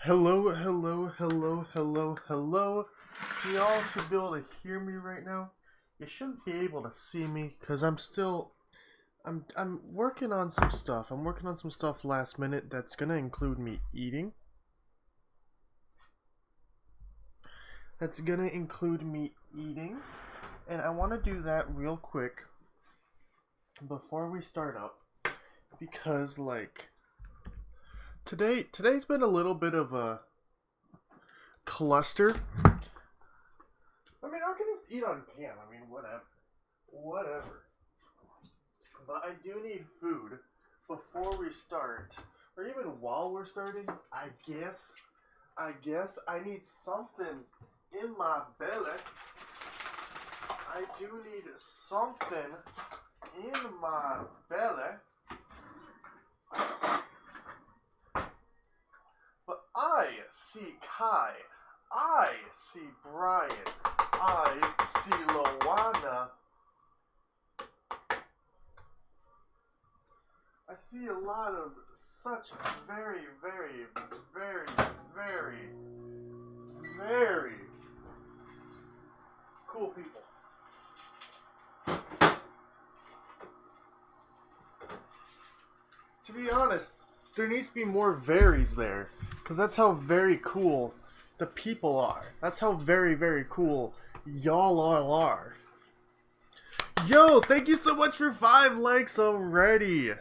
Hello, hello, hello, hello, hello. Y'all should be able to hear me right now. You shouldn't be able to see me because I'm working on some stuff. I'm working on some stuff last minute that's gonna include me eating. And I want to do that real quick before we start up because today's been a little bit of a cluster. I mean, I can just eat on cam. I mean, whatever. But I do need food before we start, or even while we're starting. I guess I need something in my belly. I do need something in my belly. But I see Kai. I see Brian. I see Loana. I see a lot of such very, very, very, very, very cool people. To be honest, there needs to be more varies there. Because that's how very cool the people are. That's how very, very cool y'all all are. Yo, thank you so much for 5 likes already.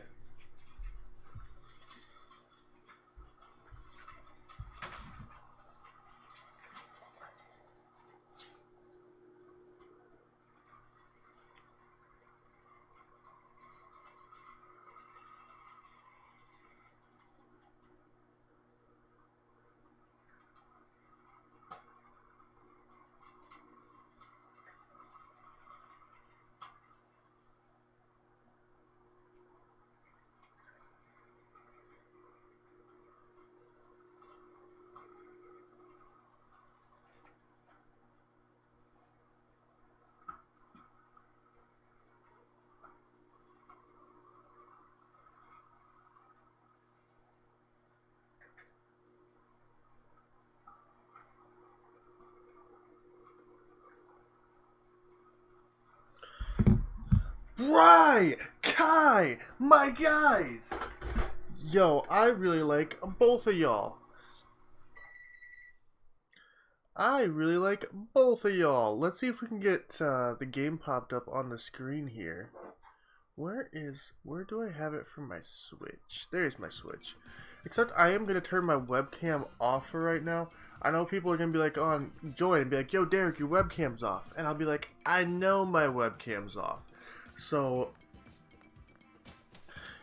Bri, Kai, my guys. Yo, I really like both of y'all. Let's see if we can get the game popped up on the screen here. Where do I have it for my Switch? There's my Switch. Except I am going to turn my webcam off for right now. I know people are going to be like on join and be like, yo Derek, your webcam's off. And I'll be like, I know my webcam's off. So,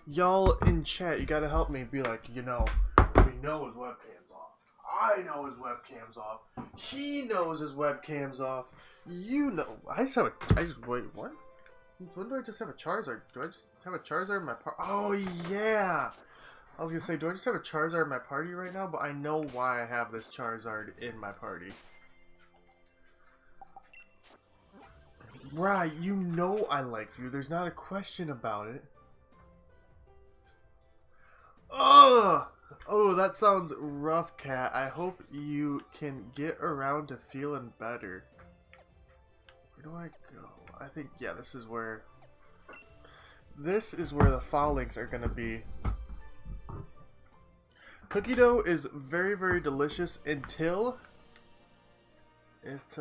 y'all in chat, you gotta help me be like, we know his webcam's off. I know his webcam's off. He knows his webcam's off. You know. Wait, what? When do I just have a Charizard? Do I just have a Charizard in my party? Oh, yeah! I was gonna say, do I just have a Charizard in my party right now? But I know why I have this Charizard in my party. Right, you know I like you. There's not a question about it. Ugh! Oh, that sounds rough, Cat. I hope you can get around to feeling better. Where do I go? I think, yeah, this is where the Falinks are gonna be. Cookie dough is very, very delicious until it,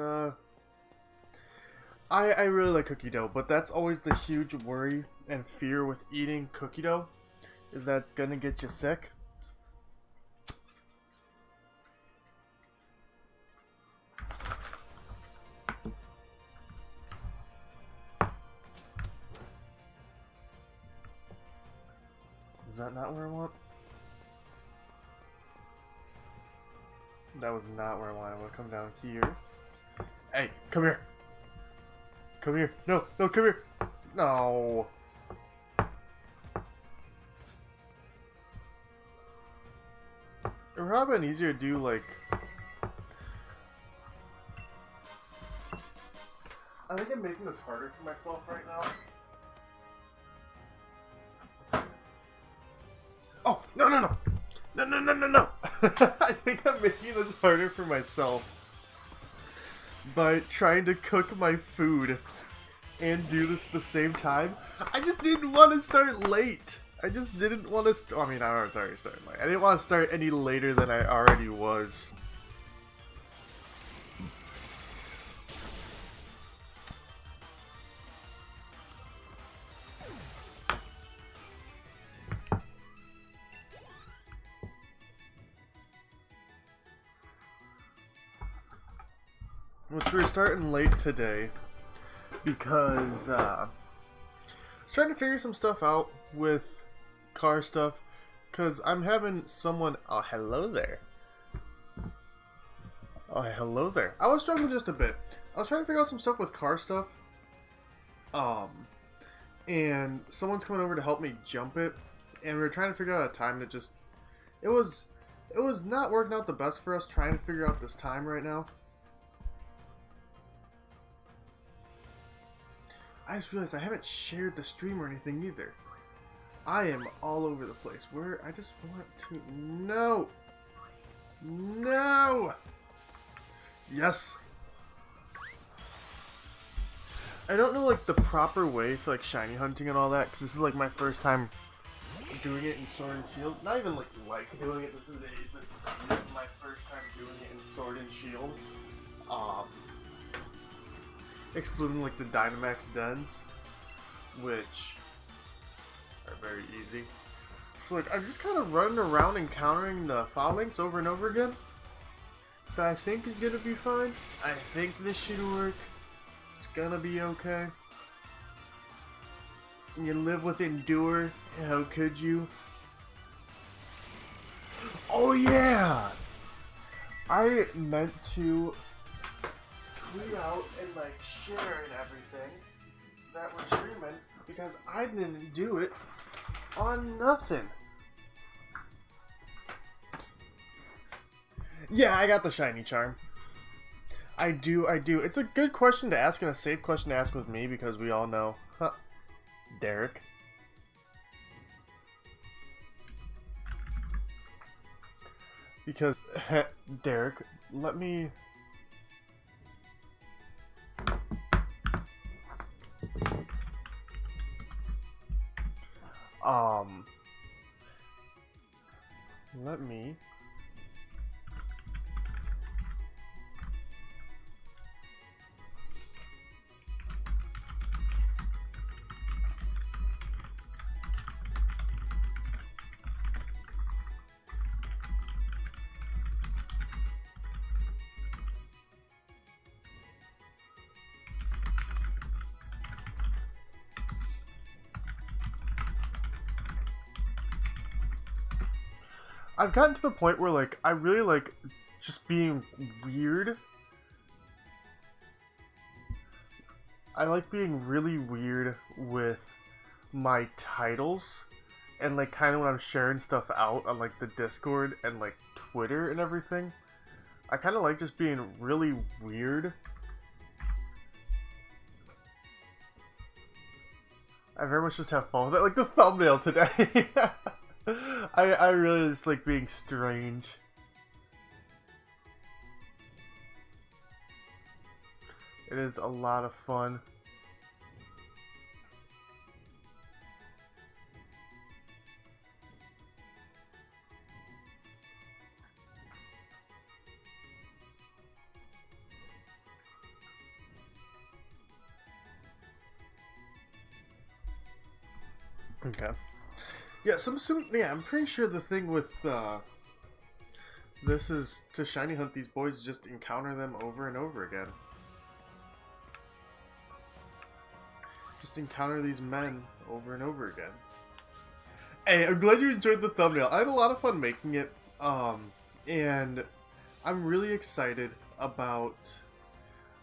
I really like cookie dough, but that's always the huge worry and fear with eating cookie dough, is that it's gonna get you sick. Is that not where I want? That was not where I want. I want to come down here. Hey, come here. Come here. No, come here. No. It would have been easier to do, like... I think I'm making this harder for myself right now. Oh, no. I think I'm making this harder for myself by trying to cook my food and do this at the same time. I just didn't want to start late. I just didn't want to I mean, I was already starting late. I didn't want to start any later than I already was. Which we're starting late today because I was trying to figure some stuff out with car stuff, because I'm having someone... Oh, hello there. Oh, hello there. I was struggling just a bit. I was trying to figure out some stuff with car stuff. And someone's coming over to help me jump it, and we were trying to figure out a time that just... It was not working out the best for us trying to figure out this time right now. I just realized I haven't shared the stream or anything either. I am all over the place. Where I just want to... No! No! Yes! I don't know, like, the proper way for, like, shiny hunting and all that, because this is, like, my first time doing it in Sword and Shield. Not even, like doing it. This is my first time doing it in Sword and Shield. Excluding like the Dynamax dens, which are very easy. So like I'm just kind of running around encountering the Falinks over and over again. That I think is gonna be fine. I think this should work. It's gonna be okay. You live with Endure. How could you? Oh yeah! I meant to tweet out and like share and everything that we're streaming, because I didn't do it on nothing. Yeah, I got the shiny charm. I do. It's a good question to ask and a safe question to ask with me, because we all know. Huh. Derek. Because, Derek, let me... Let me... I've gotten to the point where, like, I really like just being weird. I like being really weird with my titles and, like, kind of when I'm sharing stuff out on, like, the Discord and, like, Twitter and everything. I kind of like just being really weird. I very much just have fun with it. Like the thumbnail today. I really just like being strange. It is a lot of fun. Okay. Yeah, yeah, I'm pretty sure the thing with this is to shiny hunt these boys, just encounter them over and over again. Just encounter these men over and over again. Hey, I'm glad you enjoyed the thumbnail. I had a lot of fun making it, and I'm really excited about...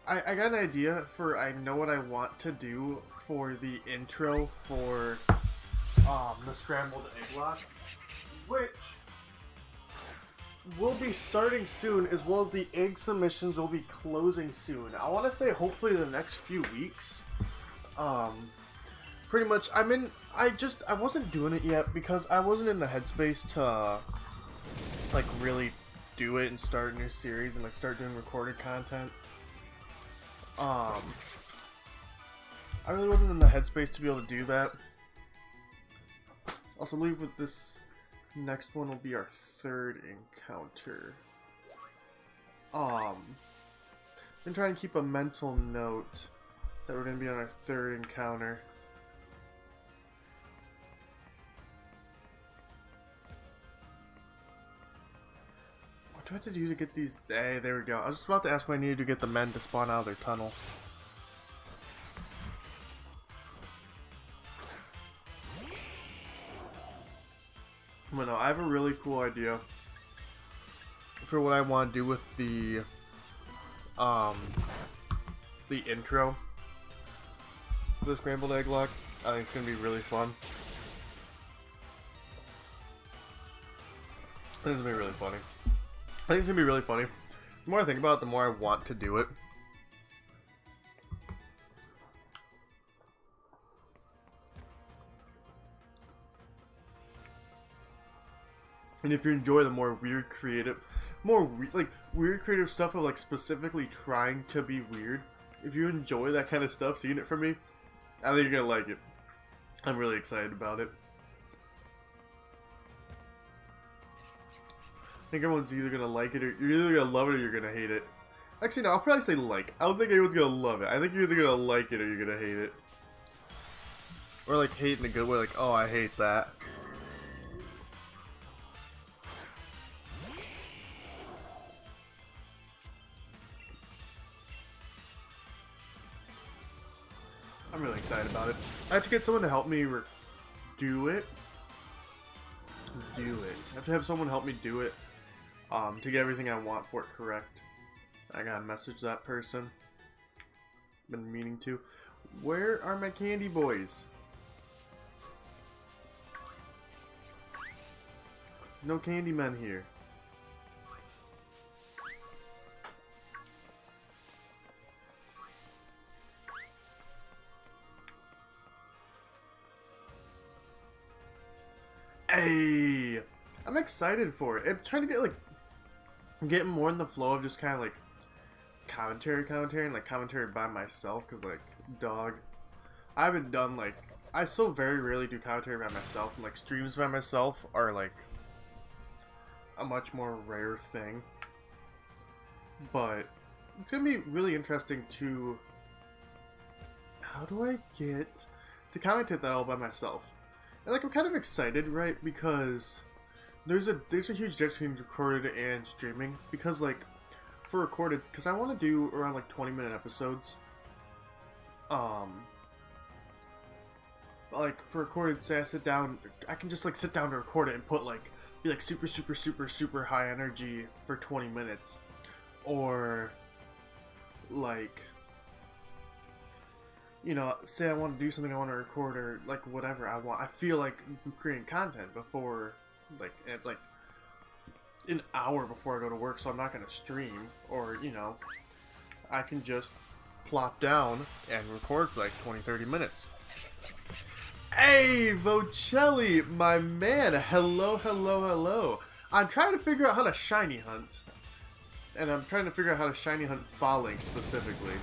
I got an idea for, I know what I want to do for the intro for the Scrambled Egg Lock, which will be starting soon, as well as the egg submissions will be closing soon. I want to say hopefully the next few weeks. Pretty much, I wasn't doing it yet because I wasn't in the headspace to, like, really do it and start a new series and like start doing recorded content. I really wasn't in the headspace to be able to do that. Also, leave with this next one will be our third encounter. And try and keep a mental note that we're gonna be on our third encounter. What do I have to do to get these? Hey, there we go. I was just about to ask what I needed to get the men to spawn out of their tunnel. But no, I have a really cool idea for what I want to do with the intro for the scrambled egg lock. I think it's gonna be really fun. I think it's gonna be really funny. I think it's gonna be really funny. The more I think about it, the more I want to do it. And if you enjoy the more weird creative, weird creative stuff of like specifically trying to be weird, if you enjoy that kind of stuff, seeing it from me, I think you're gonna like it. I'm really excited about it. I think everyone's either gonna like it or you're either gonna love it or you're gonna hate it. Actually, no, I'll probably say like. I don't think anyone's gonna love it. I think you're either gonna like it or you're gonna hate it. Or like hate in a good way, like, oh, I hate that. I'm really excited about it. I have to get someone to help me do it. I have to have someone help me do it. To get everything I want for it correct. I gotta message that person. Been meaning to. Where are my candy boys? No candy men here. Hey, I'm excited for it. I'm trying to get like, I'm getting more in the flow of just kind of like commentary and like commentary by myself. Cause like, dog, I haven't done like, I so very rarely do commentary by myself, and like streams by myself are like a much more rare thing. But it's gonna be really interesting to, how do I get to commentate that all by myself? And like I'm kind of excited, right? Because there's a huge difference between recorded and streaming. Because like for recorded, because I want to do around like 20-minute episodes. Like for recorded, say I sit down, I can just like sit down to record it and put like be like super high energy for 20 minutes, or like, you know, say I want to do something I want to record or like whatever I want. I feel like creating content before, like, it's like an hour before I go to work, so I'm not going to stream, or, you know, I can just plop down and record for like 20-30 minutes. Hey, Vocelli, my man, hello. I'm trying to figure out how to shiny hunt, and I'm trying to figure out how to shiny hunt Falinks specifically.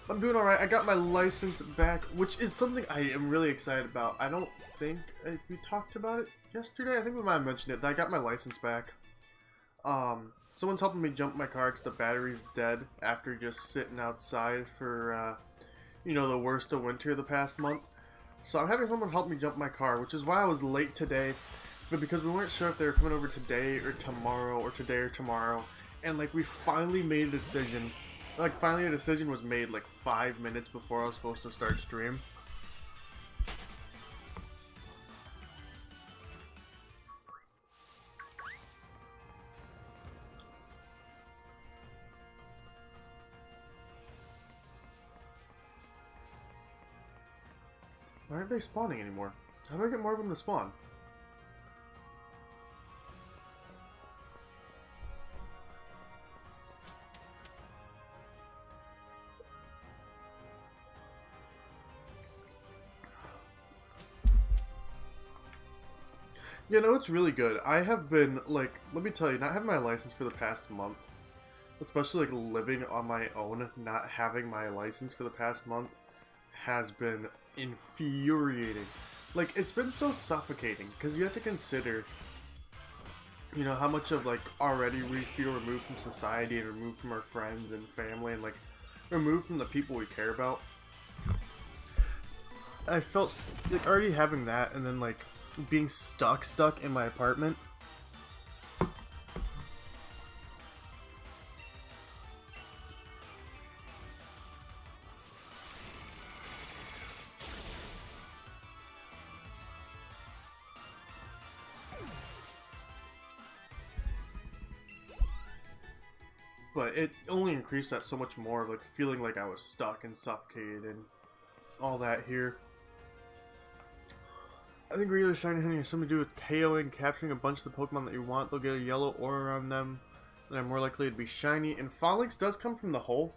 I'm doing alright. I got my license back, which is something I am really excited about. I don't think we talked about it yesterday. I think we might have mentioned it. I got my license back. Someone's helping me jump my car because the battery's dead after just sitting outside for, you know, the worst of winter the past month. So I'm having someone help me jump my car, which is why I was late today. But because we weren't sure if they were coming over today or tomorrow, and like we finally made a decision. Like, finally a decision was made like 5 minutes before I was supposed to start stream. Why aren't they spawning anymore? How do I get more of them to spawn? You know, it's really good. I have been, like, let me tell you, not having my license for the past month, especially, like, living on my own, not having my license for the past month, has been infuriating. Like, it's been so suffocating, because you have to consider, you know, how much of, like, already we feel removed from society and removed from our friends and family and, like, removed from the people we care about. I felt, like, already having that and then, like, being stuck in my apartment. But it only increased that so much more, like, feeling like I was stuck and suffocated and all that here. I think regular shiny hunting has something to do with KOing, capturing a bunch of the Pokemon that you want. They'll get a yellow aura on them, and they're more likely to be shiny. And Falinks does come from the hole.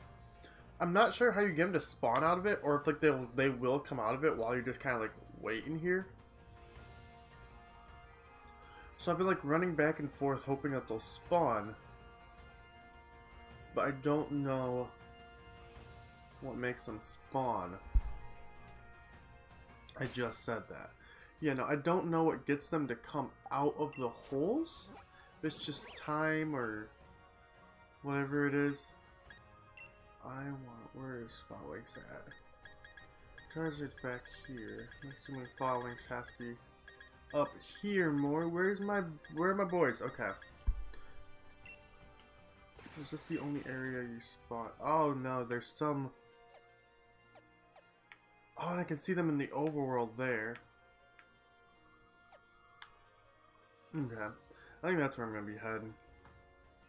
I'm not sure how you get them to spawn out of it, or if like they will come out of it while you're just kind of like waiting here. So I've been like running back and forth hoping that they'll spawn, but I don't know what makes them spawn. I just said that. Yeah, no, I don't know what gets them to come out of the holes. If it's just time or whatever it is. Where is Falinks at? Charizard's back here. I'm assuming Falinks has to be up here more. Where are my boys? Okay. Is this the only area you spot? Oh no, there's some. Oh, and I can see them in the overworld there. Okay. I think that's where I'm going to be heading.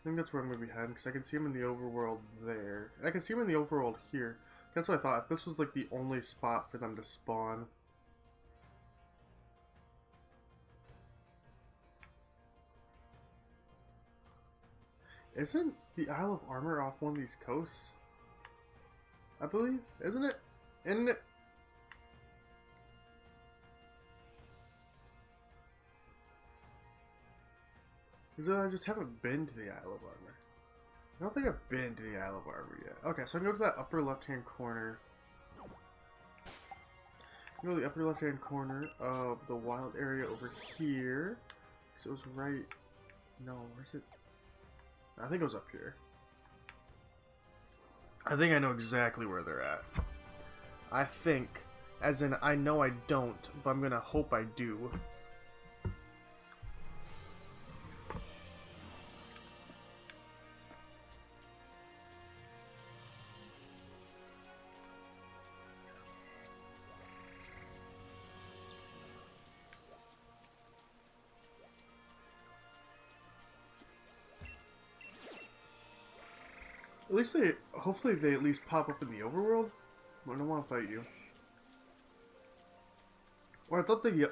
Because I can see them in the overworld there. And I can see them in the overworld here. That's what I thought. If this was like the only spot for them to spawn. Isn't the Isle of Armor off one of these coasts? I believe. Isn't it? Isn't it? I just haven't been to the Isle of Armor. I don't think I've been to the Isle of Armor yet. Okay, so I can go to that upper left-hand corner. Go to the upper left-hand corner of the wild area over here. So it was right... No, where's it? I think it was up here. I think I know exactly where they're at. I think. As in, I know I don't, but I'm gonna hope I do. At least hopefully they at least pop up in the overworld. I don't want to fight you. Or I thought they... I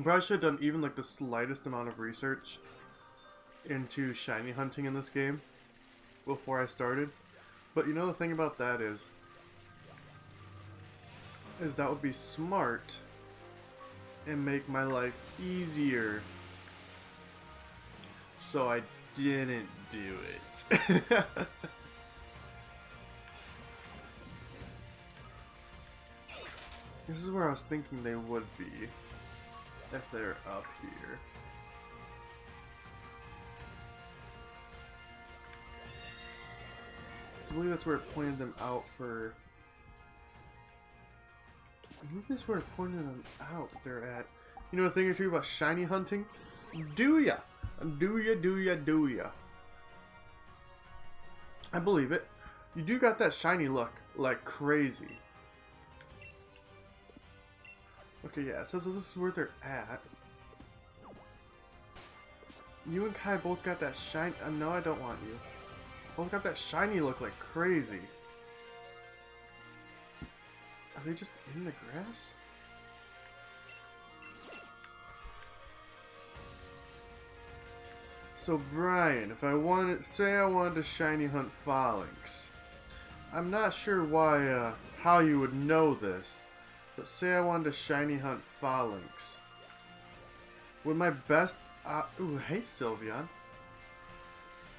probably should have done even like the slightest amount of research into shiny hunting in this game before I started. But you know the thing about that is that would be smart and make my life easier. So I didn't do it. This is where I was thinking they would be if they're up here. I believe that's where it pointed them out for... I think that's where it pointed them out they're at. You know a thing or two about shiny hunting? Do ya? Do ya? I believe it. You do got that shiny look like crazy. Okay, yeah, it says this is where they're at. You and Kai both got that shiny... no, I don't want you. Both got that shiny look like crazy. Are they just in the grass? So Brian, if I wanted, say I wanted to shiny hunt Falinks. I'm not sure why, how you would know this, but say I wanted to shiny hunt Falinks. With my best... ooh, hey, Sylveon.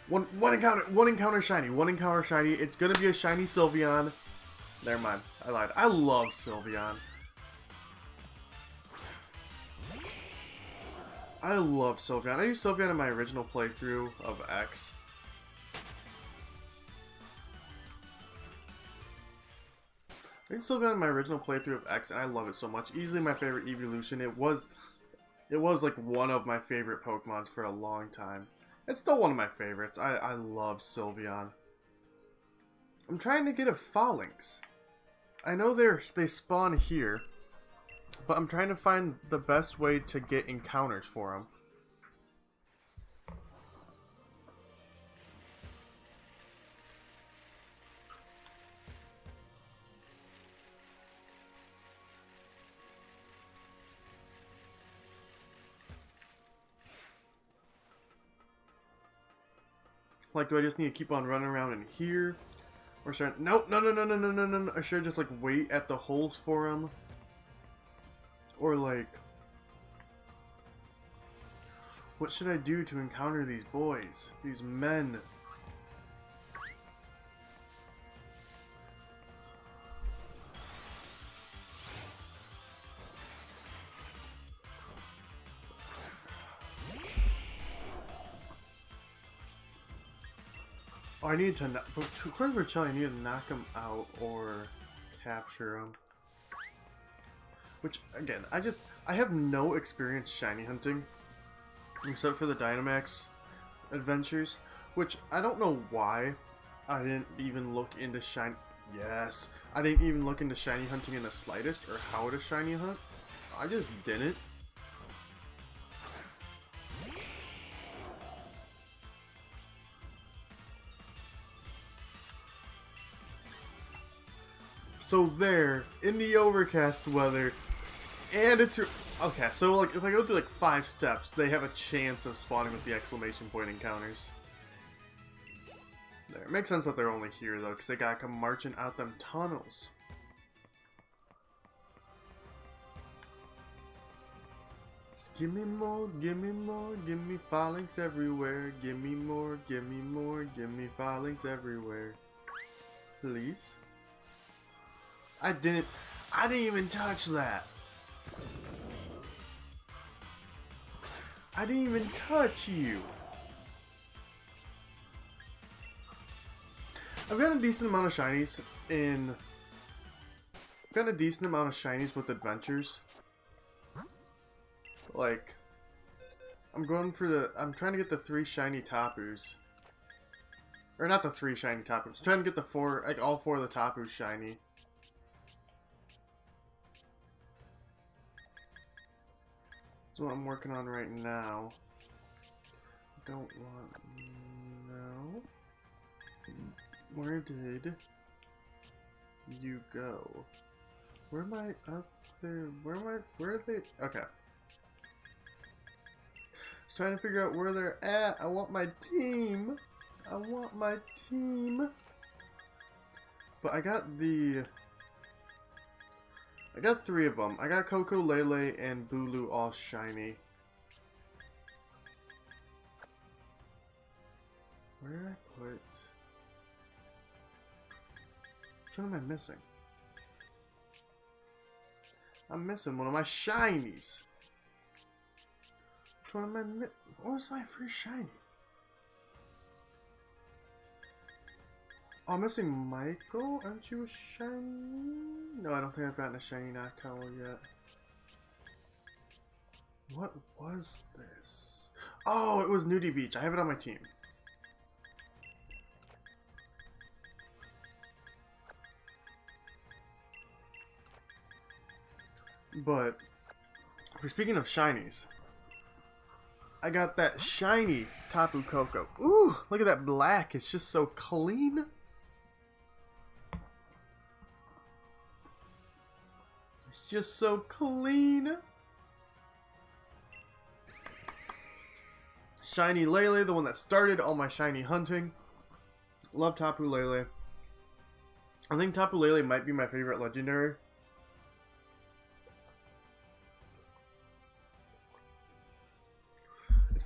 One encounter shiny. One encounter shiny. It's gonna be a shiny Sylveon. Never mind. I lied. I love Sylveon. I love Sylveon. I used Sylveon in my original playthrough of X. I used Sylveon in my original playthrough of X, and I love it so much. Easily my favorite evolution. It was like one of my favorite Pokemons for a long time. It's still one of my favorites. I love Sylveon. I'm trying to get a Falinks. I know they spawn here, but I'm trying to find the best way to get encounters for them. Like, do I just need to keep on running around in here? Or should I... Nope, no. I should just, like, wait at the holes for them. Or, like... What should I do to encounter these boys? These men? Oh, I need to... According to Chelly, I need to knock him out or capture him. Which, again, I have no experience shiny hunting. Except for the Dynamax adventures. Which, I don't know why I didn't even look into shiny... Yes! I didn't even look into shiny hunting in the slightest, or how to shiny hunt. I just didn't. So there, in the overcast weather, and it's your... Okay, so like if I go through like 5 steps, they have a chance of spawning with the exclamation point encounters. There, it makes sense that they're only here though, because they gotta come marching out them tunnels. Just give me more, give me more, give me Falinks everywhere. Give me more, give me more, give me Falinks everywhere. Please? I didn't even touch that. I didn't even touch you. I've got a decent amount of shinies in... I've got a decent amount of shinies with adventures. Like, I'm going for the... I'm trying to get the 3 shiny Tapus. Or not the 3 shiny Tapus. I'm trying to get the 4, like all 4 of the Tapus shiny. That's what I'm working on right now. Don't want... No. Where did you go? Where am I up there? Where am I? Where are they? Okay. Just trying to figure out where they're at. I want my team. I want my team. But I got the... I got 3 of them. I got Coco, Lele, and Bulu all shiny. Where did I put... Which one am I missing? I'm missing one of my shinies. Which one am I missing? What was my first shiny? Oh, I'm missing Michael. Aren't you a shiny? No, I don't think I've gotten a shiny Noctowl yet. What was this? Oh, it was Nudie Beach. I have it on my team. But, for speaking of shinies, I got that shiny Tapu Koko. Ooh, look at that black. It's just so clean. It's just so clean. Shiny Lele, the one that started all my shiny hunting. Love Tapu Lele. I think Tapu Lele might be my favorite legendary.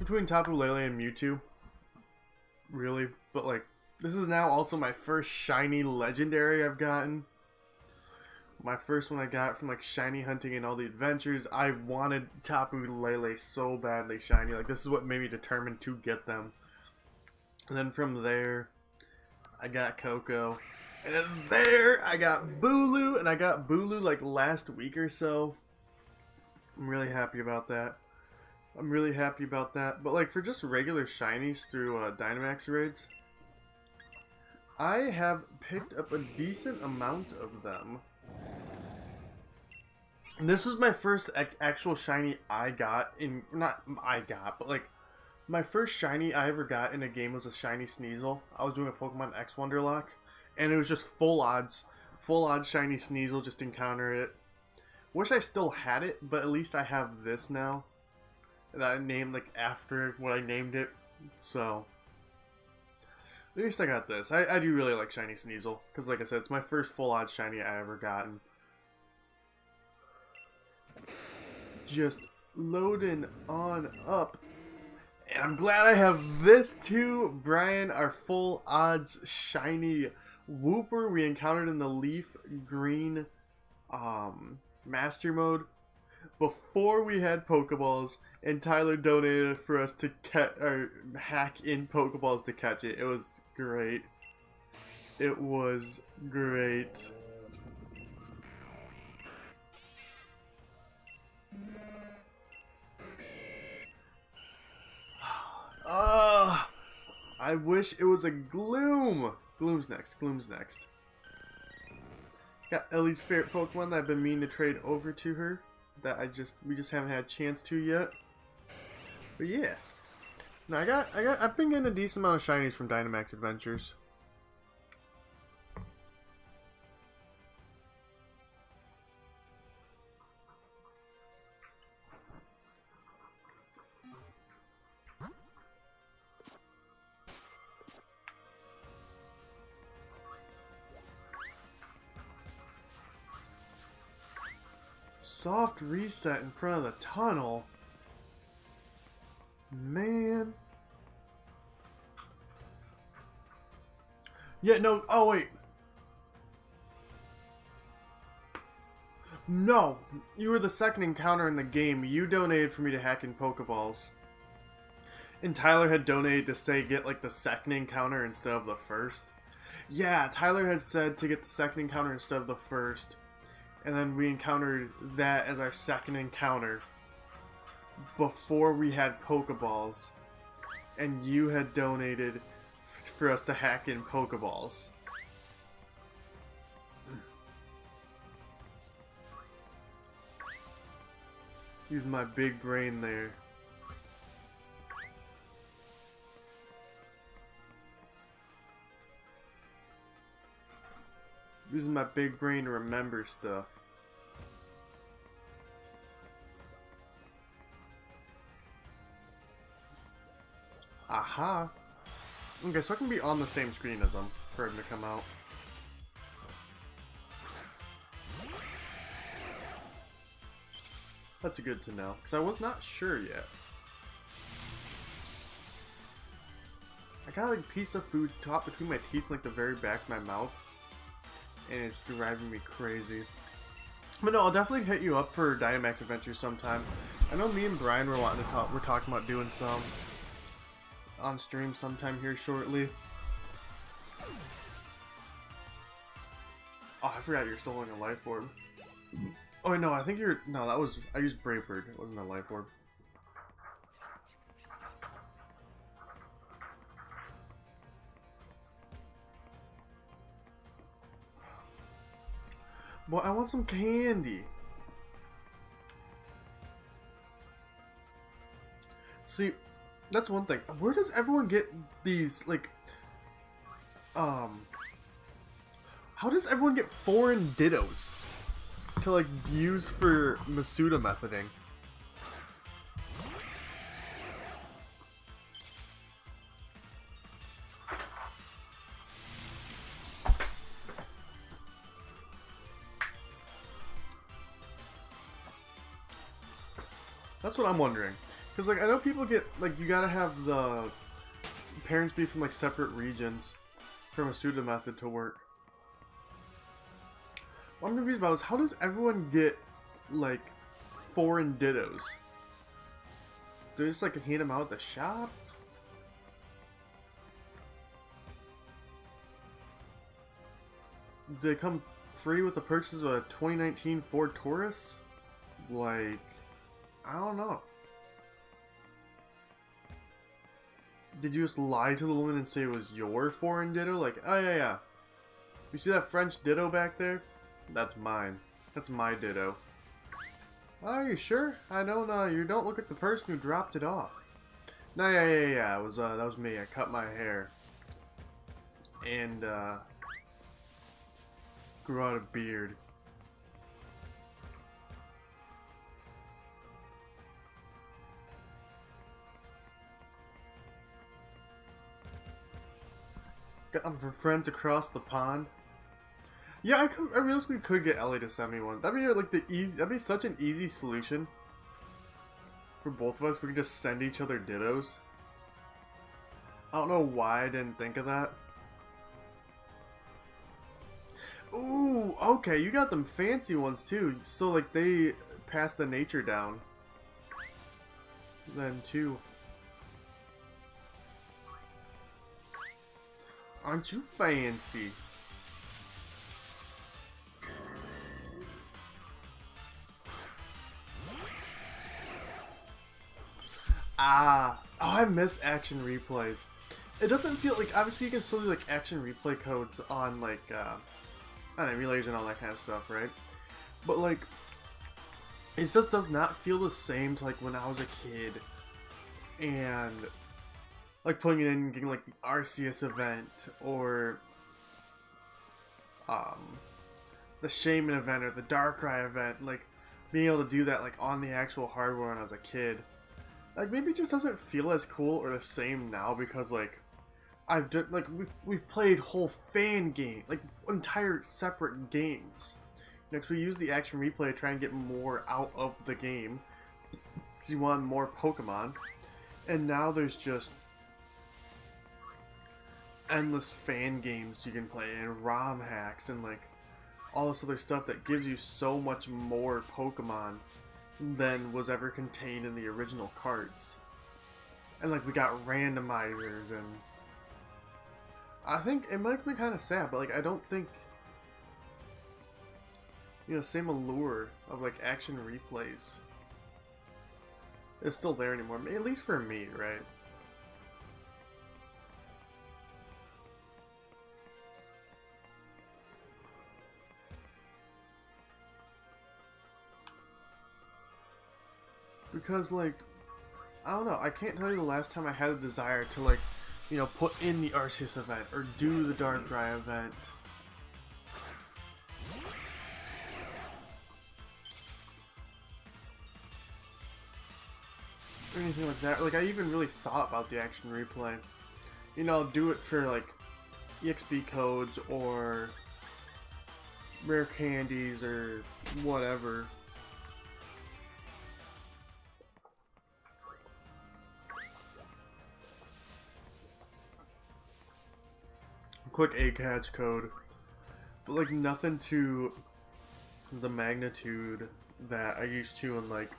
between Tapu Lele and Mewtwo. Really, but like, this is now also my first shiny legendary I've gotten. My first one I got from like shiny hunting and all the adventures. I wanted Tapu Lele so badly shiny. Like, this is what made me determined to get them. And then from there, I got Coco. And then there, I got Bulu. And I got Bulu like last week or so. I'm really happy about that. I'm really happy about that. But like, for just regular shinies through Dynamax raids, I have picked up a decent amount of them. And this was my first actual shiny I got in, not I got, but like, my first shiny I ever got in a game was a shiny Sneasel. I was doing a Pokemon X Wonderlock, and it was just full odds shiny Sneasel, just encounter it. Wish I still had it, but at least I have this now. That I named like after what I named it, so at least I got this. I do really like shiny Sneasel, because like I said, it's my first full odds shiny I ever gotten. Just loading on up. And I'm glad I have this too. Brian, our full odds shiny Wooper we encountered in the Leaf Green Master Mode before we had Pokeballs, and Tyler donated for us to hack in Pokeballs to catch it. It was great. It was great. I wish it was a Gloom. Gloom's next. Gloom's next. Got Ellie's favorite Pokemon that I've been meaning to trade over to her. That we just haven't had a chance to yet. But yeah. No, I've been getting a decent amount of shinies from Dynamax Adventures. Soft reset in front of the tunnel. Man. Yeah, no. Oh, wait. No. You were the second encounter in the game. You donated for me to hack in Pokeballs. And Tyler had donated to say get like the second encounter instead of the first. Yeah, Tyler had said to get the second encounter instead of the first. And then we encountered that as our second encounter before we had Pokeballs. And you had donated for us to hack in Pokeballs. Using my big brain there. Using my big brain to remember stuff. Aha. Okay, so I can be on the same screen as him for him to come out. That's good to know, because I was not sure yet. I got like a piece of food caught between my teeth, like the very back of my mouth. And it's driving me crazy. But no, I'll definitely hit you up for Dynamax Adventures sometime. I know me and Brian were wanting to talk. We're talking about doing some on stream sometime here shortly. Oh, I forgot you're still holding a life orb. Oh no, I think you're. No, that was. I used Brave Bird. It wasn't a life orb. Boy, I want some candy. See, that's one thing. Where does everyone get these, like, how does everyone get foreign Dittos to, like, use for Masuda methoding? That's what I'm wondering. Because like I know people get like you gotta have the parents be from like separate regions from a pseudo method to work. What I'm confused about is how does everyone get like foreign dittos? Do they just like hand them out at the shop? Do they come free with the purchase of a 2019 Ford Taurus? Like, I don't know. Did you just lie to the woman and say it was your foreign ditto? Like, oh yeah, yeah. You see that French ditto back there? That's mine. That's my ditto. Are you sure? I don't know. You don't look at the person who dropped it off. No, yeah. It was that was me. I cut my hair and grew out a beard. Got them for friends across the pond. Yeah, I realistically could get Ellie to send me one. That'd be like the easy. That'd be such an easy solution for both of us. We could just send each other dittos. I don't know why I didn't think of that. Ooh, okay, you got them fancy ones too. So like they pass the nature down. Then too. Aren't you fancy? Ah, oh, I miss action replays. It doesn't feel like, obviously you can still do like action replay codes on like, on emulators and all that kind of stuff, right? But like, it just does not feel the same to like when I was a kid and like putting it in and getting like the Arceus event or the Shaman event or the Darkrai event, like being able to do that like on the actual hardware when I was a kid. Like maybe it just doesn't feel as cool or the same now because like I've done like we've played whole fan game, like entire separate games. Next we use the action replay to try and get more out of the game because you want more Pokemon, and now there's just endless fan games you can play and ROM hacks and like all this other stuff that gives you so much more Pokemon than was ever contained in the original cards. And like we got randomizers, and I think it might be kind of sad, but like I don't think, you know, same allure of like action replays is still there anymore, at least for me, right? Because like, I don't know, I can't tell you the last time I had a desire to like, you know, put in the Arceus event or do the Darkrai event. Or anything like that. Like I even really thought about the action replay. You know, do it for like EXP codes or rare candies or whatever. Quick A-catch code, but like nothing to the magnitude that I used to when like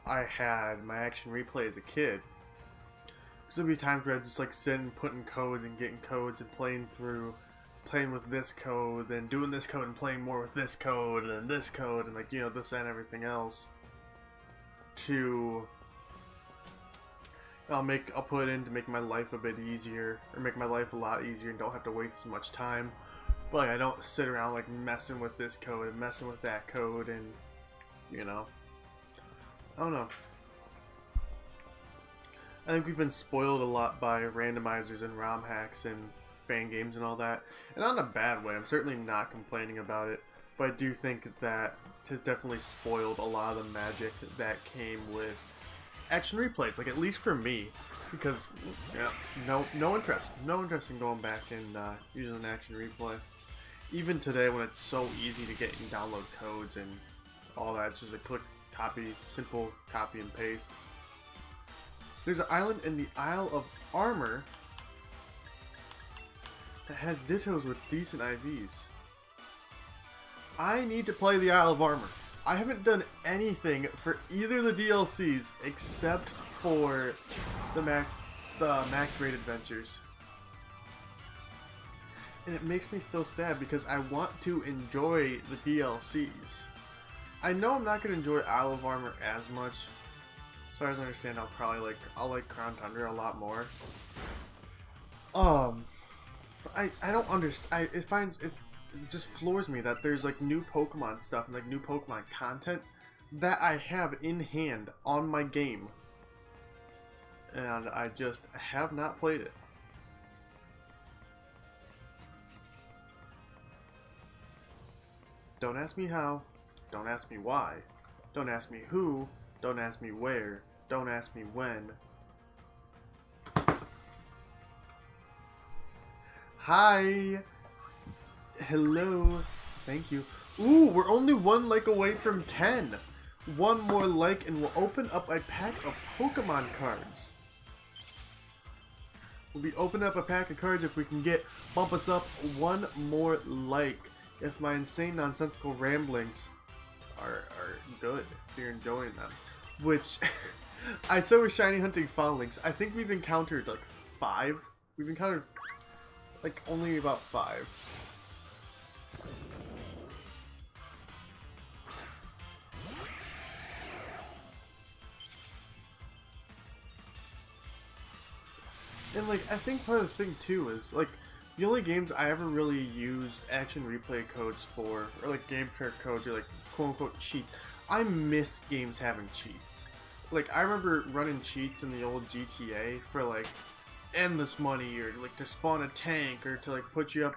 I had my action replay as a kid. Because there'd be times where I'd just like sit and putting codes and getting codes and playing with this code, then doing this code and playing more with this code and this code and like, you know, this and everything else. To I'll put it in to make my life a bit easier, or make my life a lot easier and don't have to waste as much time. But like, I don't sit around like messing with this code and messing with that code and, you know, I don't know. I think we've been spoiled a lot by randomizers and ROM hacks and fan games and all that. And not in a bad way, I'm certainly not complaining about it. But I do think that it has definitely spoiled a lot of the magic that came with action replays, like at least for me, because yeah, no interest in going back and using an action replay. Even today, when it's so easy to get and download codes and all that, it's just a click, copy, simple copy and paste. There's an island in the Isle of Armor that has dittos with decent IVs. I need to play the Isle of Armor. I haven't done anything for either of the DLCs except for the max raid adventures. And it makes me so sad because I want to enjoy the DLCs. I know I'm not going to enjoy Isle of Armor as much. As far as I understand, I'll like Crown Tundra a lot more. I don't understand. It just floors me that there's like new Pokemon stuff and like new Pokemon content that I have in hand on my game, and I just have not played it. Don't ask me how, don't ask me why, don't ask me who, don't ask me where, don't ask me when. Hi! Hello. Thank you. Ooh, we're only one like away from 10. One more like and we'll open up a pack of Pokemon cards. We'll be opening up a pack of cards if we can bump us up one more like. If my insane nonsensical ramblings are good, if you're enjoying them. Which, I said we're shiny hunting Falinks. I think we've encountered like 5. We've encountered like only about 5. And like, I think part of the thing too is like, the only games I ever really used action replay codes for, or like game trick codes, or like quote unquote cheat. I miss games having cheats. Like, I remember running cheats in the old GTA for like endless money, or like to spawn a tank, or to like put you up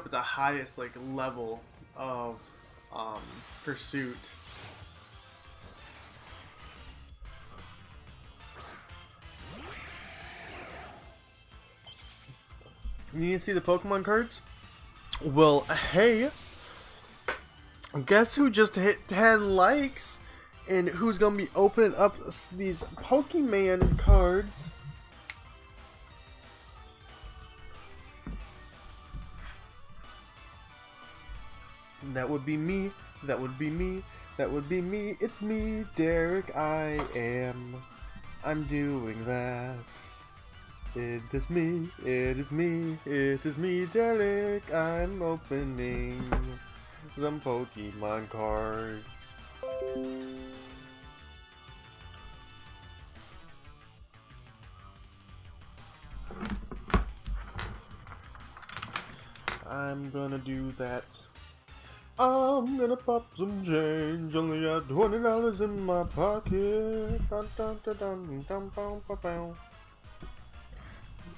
at the highest like level of pursuit. You need to see the Pokemon cards? Well, hey, guess who just hit 10 likes? And who's gonna be opening up these Pokemon cards? That would be me. That would be me. That would be me. It's me, Derek. I'm doing that. It is me, it is me, it is me, Derek. I'm opening some Pokemon cards. I'm gonna do that. I'm gonna pop some change. Only got $20 in my pocket. Dun, dun, dun, dun, dun, dun, dun, dun. Bow, bow, bow.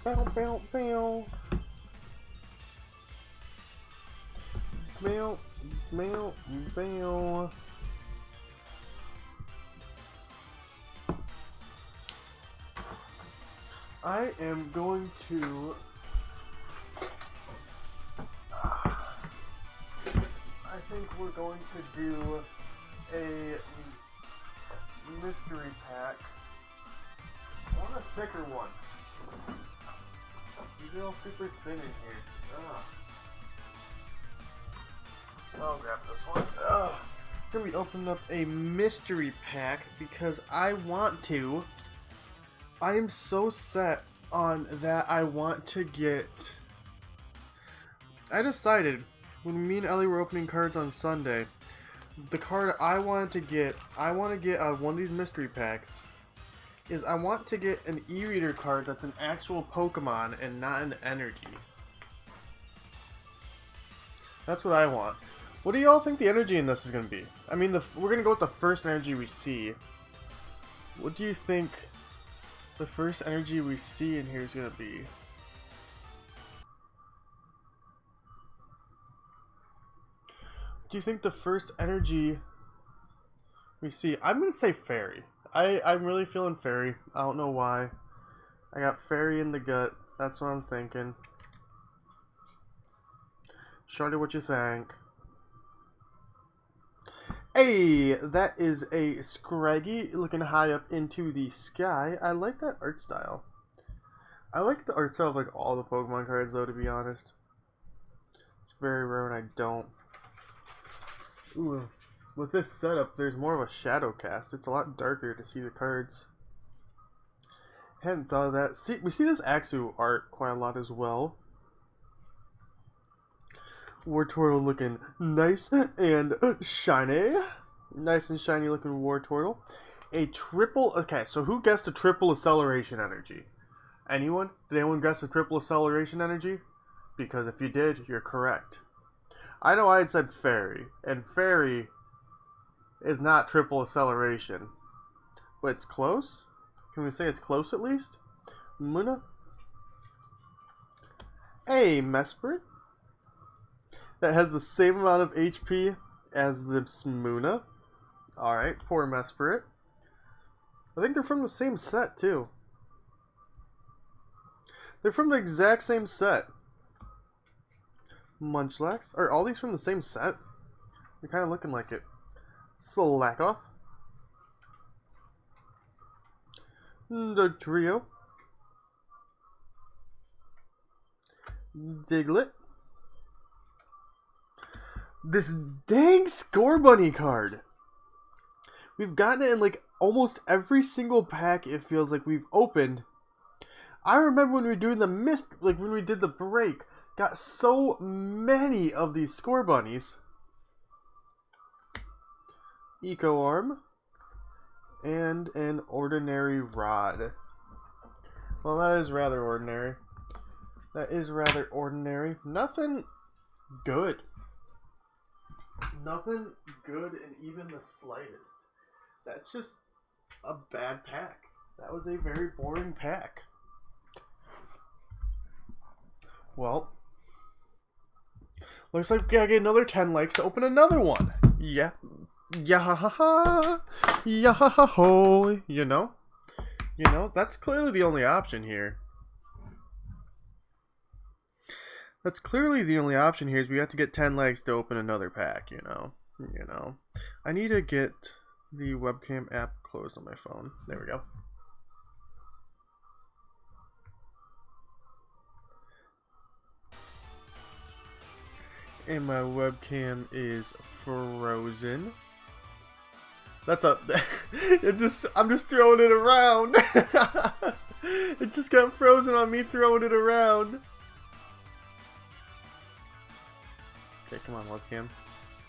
Bow, bow, bow. I am going to... I think we're going to do a mystery pack. I want a thicker one. These are all super thin in here. Ugh. I'll grab this one. Ugh. I'm gonna be opening up a mystery pack because I want to. I am so set on that I want to get... I decided when me and Ellie were opening cards on Sunday, the card I wanted to get, out of one of these mystery packs, is I want to get an e-reader card that's an actual Pokemon and not an energy. That's what I want. What do y'all think the energy in this is going to be? I mean, we're going to go with the first energy we see. What do you think the first energy we see in here is going to be? Do you think the first energy we see... I'm going to say Fairy. I'm really feeling Fairy. I don't know why. I got Fairy in the gut. That's what I'm thinking. Shorty, what you think? Hey, that is a Scraggy looking high up into the sky. I like that art style. I like the art style of like all the Pokemon cards though, to be honest. It's very rare when I don't. Ooh, with this setup, there's more of a shadow cast. It's a lot darker to see the cards. Hadn't thought of that. See, we see this Axu art quite a lot as well. Wartortle looking nice and shiny. Nice and shiny looking Wartortle. A triple... Okay, so who guessed a triple acceleration energy? Anyone? Did anyone guess a triple acceleration energy? Because if you did, you're correct. I know I had said fairy, and fairy is not triple acceleration. But it's close? Can we say it's close at least? Muna? A Mesprit that has the same amount of HP as the Smuna. Alright, poor Mesprit. I think they're from the same set, too. They're from the exact same set. Munchlax. Are all these from the same set? They're kind of looking like it. Slackoff. The trio. Diglett. This dang Scorbunny card. We've gotten it in like almost every single pack it feels like we've opened. I remember when we were doing the when we did the break, got so many of these Scorbunnies. Eco Arm. And an ordinary rod. Well, that is rather ordinary. That is rather ordinary. Nothing good. Nothing good in even the slightest. That's just a bad pack. That was a very boring pack. Well, looks like we gotta get another 10 likes to open another one. Yeah. Yeah, yeah, ho. You know, that's clearly the only option here. That's clearly the only option here is we have to get 10 likes to open another pack, you know. I need to get the webcam app closed on my phone. There we go. And my webcam is frozen. That's a... I'm just throwing it around. It just got frozen on me throwing it around. Okay, come on, webcam.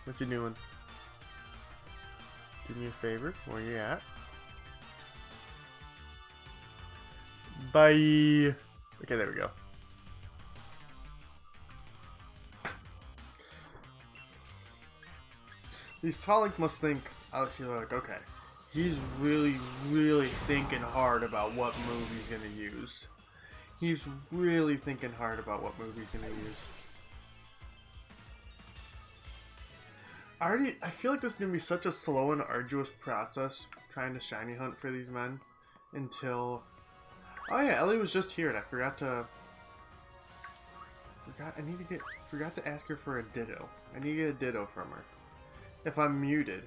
What you doing? Do me a favor. Where you at? Bye. Okay, there we go. These Falinks must think, out here, like, okay, he's really, really thinking hard about what move he's gonna use. He's really thinking hard about what move he's gonna use. I feel like this is gonna be such a slow and arduous process trying to shiny hunt for these men until. Oh yeah, Ellie was just here, and I forgot to ask her for a Ditto. I need to get a Ditto from her. If I'm muted,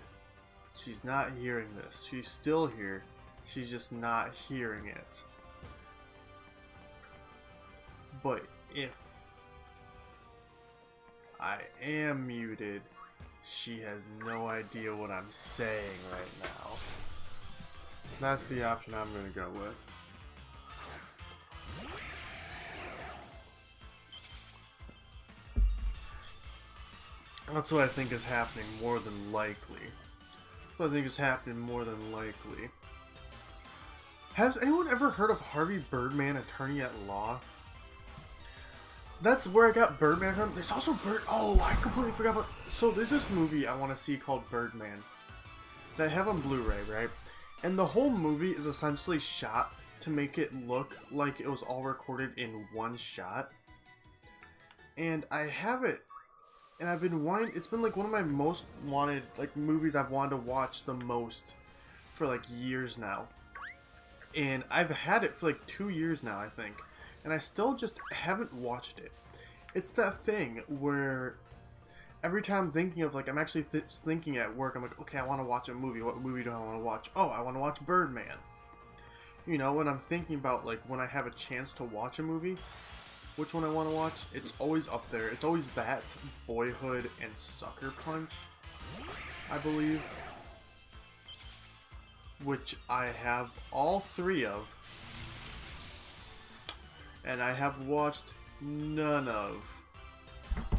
she's not hearing this. She's still here. She's just not hearing it. But if I am muted, she has no idea what I'm saying right now. That's the option I'm going to go with. That's what I think is happening more than likely. That's what I think is happening more than likely. Has anyone ever heard of Harvey Birdman, Attorney at Law? That's where I got Birdman from. There's also Oh, I completely forgot about... So there's this movie I want to see called Birdman that I have on Blu-ray, right? And the whole movie is essentially shot to make it look like it was all recorded in one shot. And I have it. And I've been wanting... It's been like one of my most wanted like movies I've wanted to watch the most for like years now. And I've had it for like 2 years now, I think. And I still just haven't watched it. It's that thing where every time I'm thinking of, like, I'm actually thinking at work, I'm like, okay, I want to watch a movie. What movie do I want to watch? Oh, I want to watch Birdman. You know, when I'm thinking about, like, when I have a chance to watch a movie, which one I want to watch, it's always up there. It's always that, Boyhood, and Sucker Punch, I believe. Which I have all 3 of. And I have watched none of.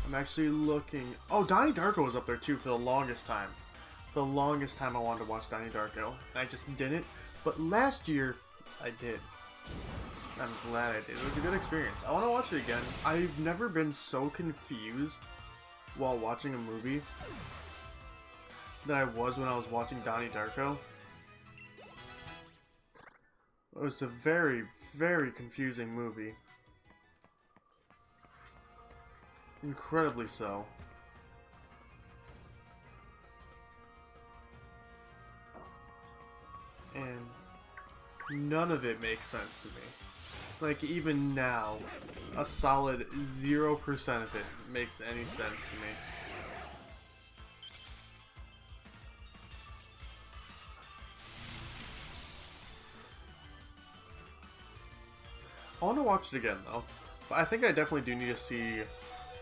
I'm actually looking... Oh, Donnie Darko was up there too for the longest time. The longest time I wanted to watch Donnie Darko. I just didn't. But last year, I did. I'm glad I did. It was a good experience. I want to watch it again. I've never been so confused while watching a movie than I was when I was watching Donnie Darko. It was a very, very confusing movie. Incredibly so. And none of it makes sense to me. Like, even now, a solid 0% of it makes any sense to me. I want to watch it again, though. But I think I definitely do need to see,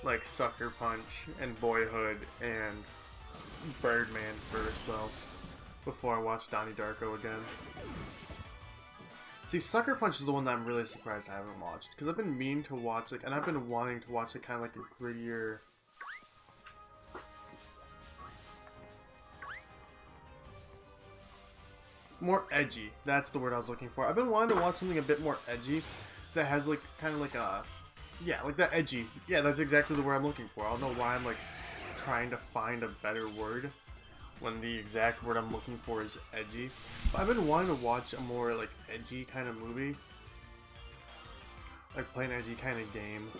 like, Sucker Punch and Boyhood and Birdman first, though, before I watch Donnie Darko again. See, Sucker Punch is the one that I'm really surprised I haven't watched, because I've been meaning to watch it, and I've been wanting to watch it kind of like a grittier... more edgy. That's the word I was looking for. I've been wanting to watch something a bit more edgy, that has, like, kind of like a... yeah, like that edgy. Yeah, that's exactly the word I'm looking for. I don't know why I'm, like, trying to find a better word when the exact word I'm looking for is edgy. But I've been wanting to watch a more, like, edgy kind of movie. Like, play an edgy kind of game.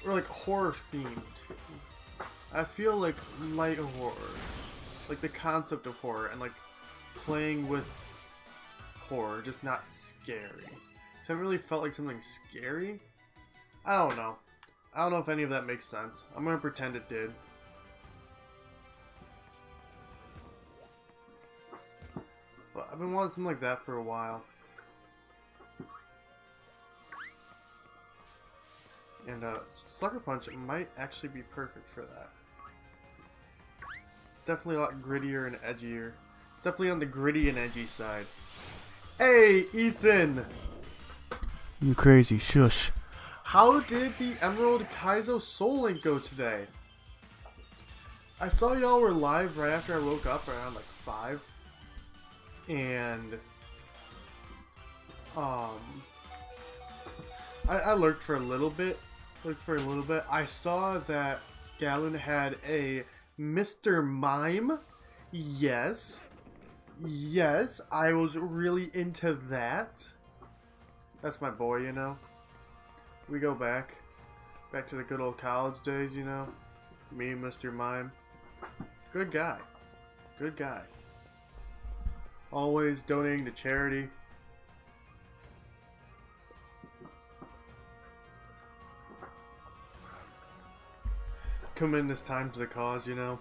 Or, like, horror themed. I feel like light horror. Like, the concept of horror and, like, playing with horror, just not scary. So I haven't really felt like something scary. I don't know. I don't know if any of that makes sense. I'm gonna pretend it did. But I've been wanting something like that for a while. And Sucker Punch might actually be perfect for that. It's definitely a lot grittier and edgier. It's definitely on the gritty and edgy side. Hey, Ethan! You crazy, shush. How did the Emerald Kaizo Soul Link go today? I saw y'all were live right after I woke up around like 5. And I lurked for a little bit. I saw that Gallon had a Mr. Mime. Yes, I was really into that. That's my boy, you know. We go back to the good old college days, you know. Me and Mr. Mime. Good guy. Always donating to charity. Committing this time to the cause, you know.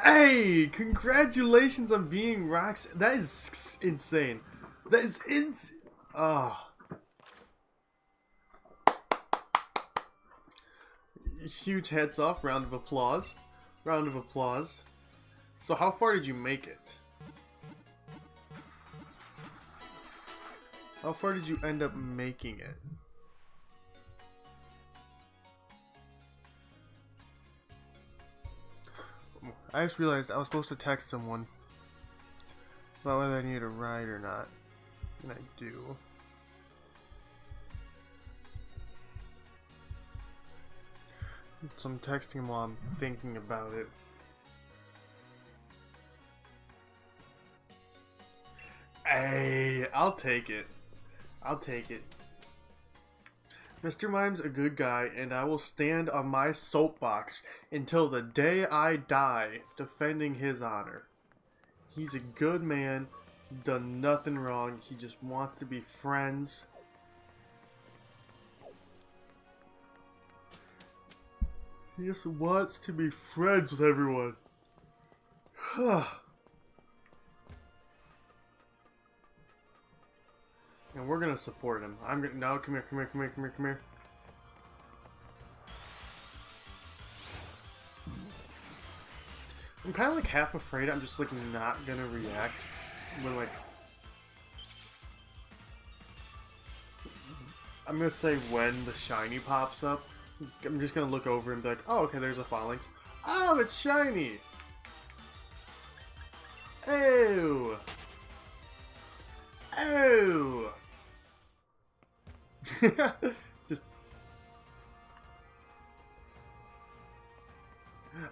Hey! Congratulations on being rocks. That is insane. That is insane. Ah. Huge heads off. Round of applause. So how far did you make it? How far did you end up making it? I just realized I was supposed to text someone about whether I need a ride or not. And I do. So I'm texting him while I'm thinking about it. Hey, I'll take it. Mr. Mime's a good guy, and I will stand on my soapbox until the day I die defending his honor. He's a good man, done nothing wrong, he just wants to be friends. He just wants to be friends with everyone. And we're gonna support him. I'm gonna no, come here, come here, come here, come here, come here. I'm kind of like half afraid I'm just like not gonna react when like I'm gonna say when the shiny pops up. I'm just gonna look over and be like, oh, okay, there's a Falinks. Oh, it's shiny! Oh! Oh! Just...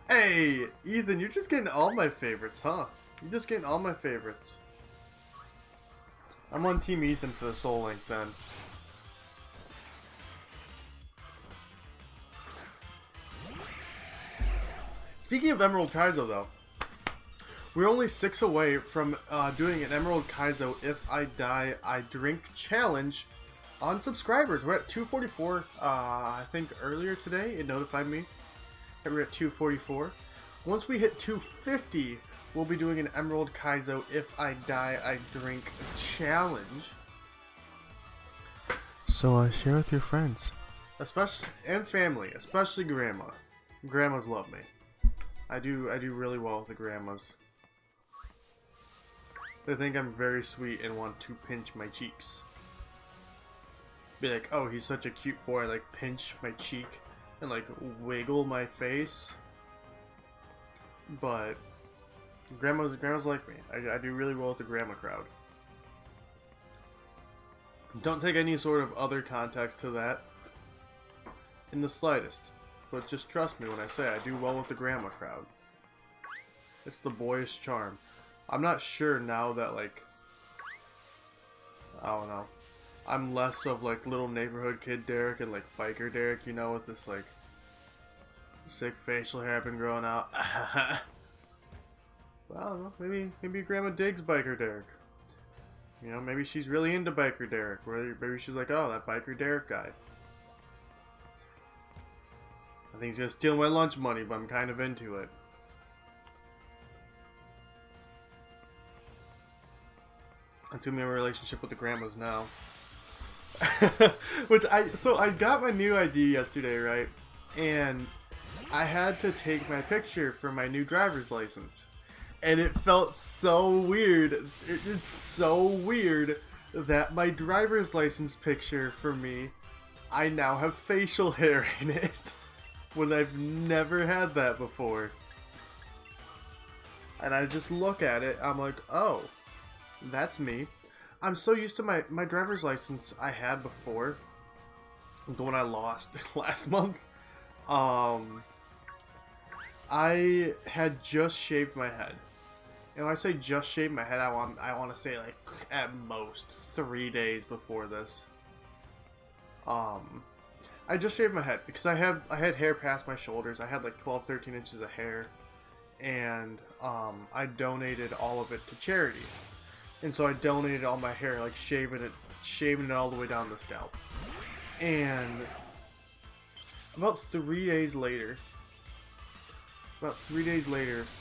Hey, Ethan, you're just getting all my favorites, huh? You're just getting all my favorites. I'm on Team Ethan for the Soul Link, then. Speaking of Emerald Kaizo, though, we're only 6 away from doing an Emerald Kaizo If I Die, I Drink challenge on subscribers. We're at 244. I think earlier today it notified me that we're at 244. Once we hit 250, we'll be doing an Emerald Kaizo If I Die, I Drink challenge. So share with your friends, especially and family, especially grandma. Grandmas love me. I do really well with the grandmas. They think I'm very sweet and want to pinch my cheeks. Be like, oh, he's such a cute boy, like pinch my cheek and like wiggle my face. But grandmas like me. I do really well with the grandma crowd. Don't take any sort of other context to that in the slightest. But just trust me when I say I do well with the grandma crowd. It's the boyish charm. I'm not sure now that, like, I don't know. I'm less of, like, little neighborhood kid Derek and, like, biker Derek, you know, with this, like, sick facial hair I've been growing out. Well, I don't know. Maybe grandma digs biker Derek. You know, maybe she's really into biker Derek. Maybe she's like, oh, that biker Derek guy. I think he's gonna steal my lunch money, but I'm kind of into it. That's gonna be my relationship with the grandmas now. So I got my new ID yesterday, right? And I had to take my picture for my new driver's license. And it felt so weird. It's so weird that my driver's license picture for me, I now have facial hair in it. When I've never had that before. And I just look at it, I'm like, oh, that's me. I'm so used to my driver's license I had before, the one I lost last month. I had just shaved my head. And when I say just shaved my head, I want to say like at most 3 days before this. I just shaved my head because I had hair past my shoulders. I had like 12-13 inches of hair, and I donated all of it to charity. And so I donated all my hair, like shaving it all the way down the scalp. And about 3 days later,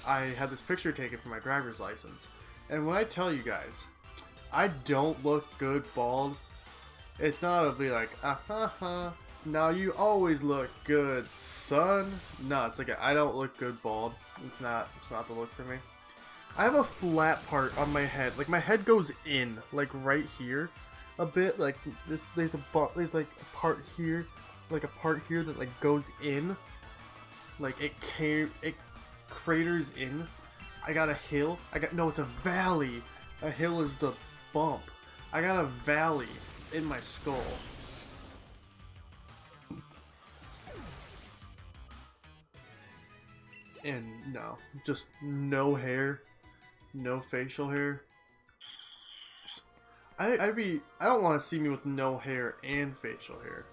I had this picture taken for my driver's license. And when I tell you guys, I don't look good bald. It's not to be like, now you always look good, son. No, it's like I don't look good bald. It's not the look for me. I have a flat part on my head. Like my head goes in, like right here, a bit. Like there's like a part here, that like goes in. Like it craters in. I got a hill. No, it's a valley. A hill is the bump. I got a valley in my skull. And no, just no hair, no facial hair. I don't want to see me with no hair and facial hair.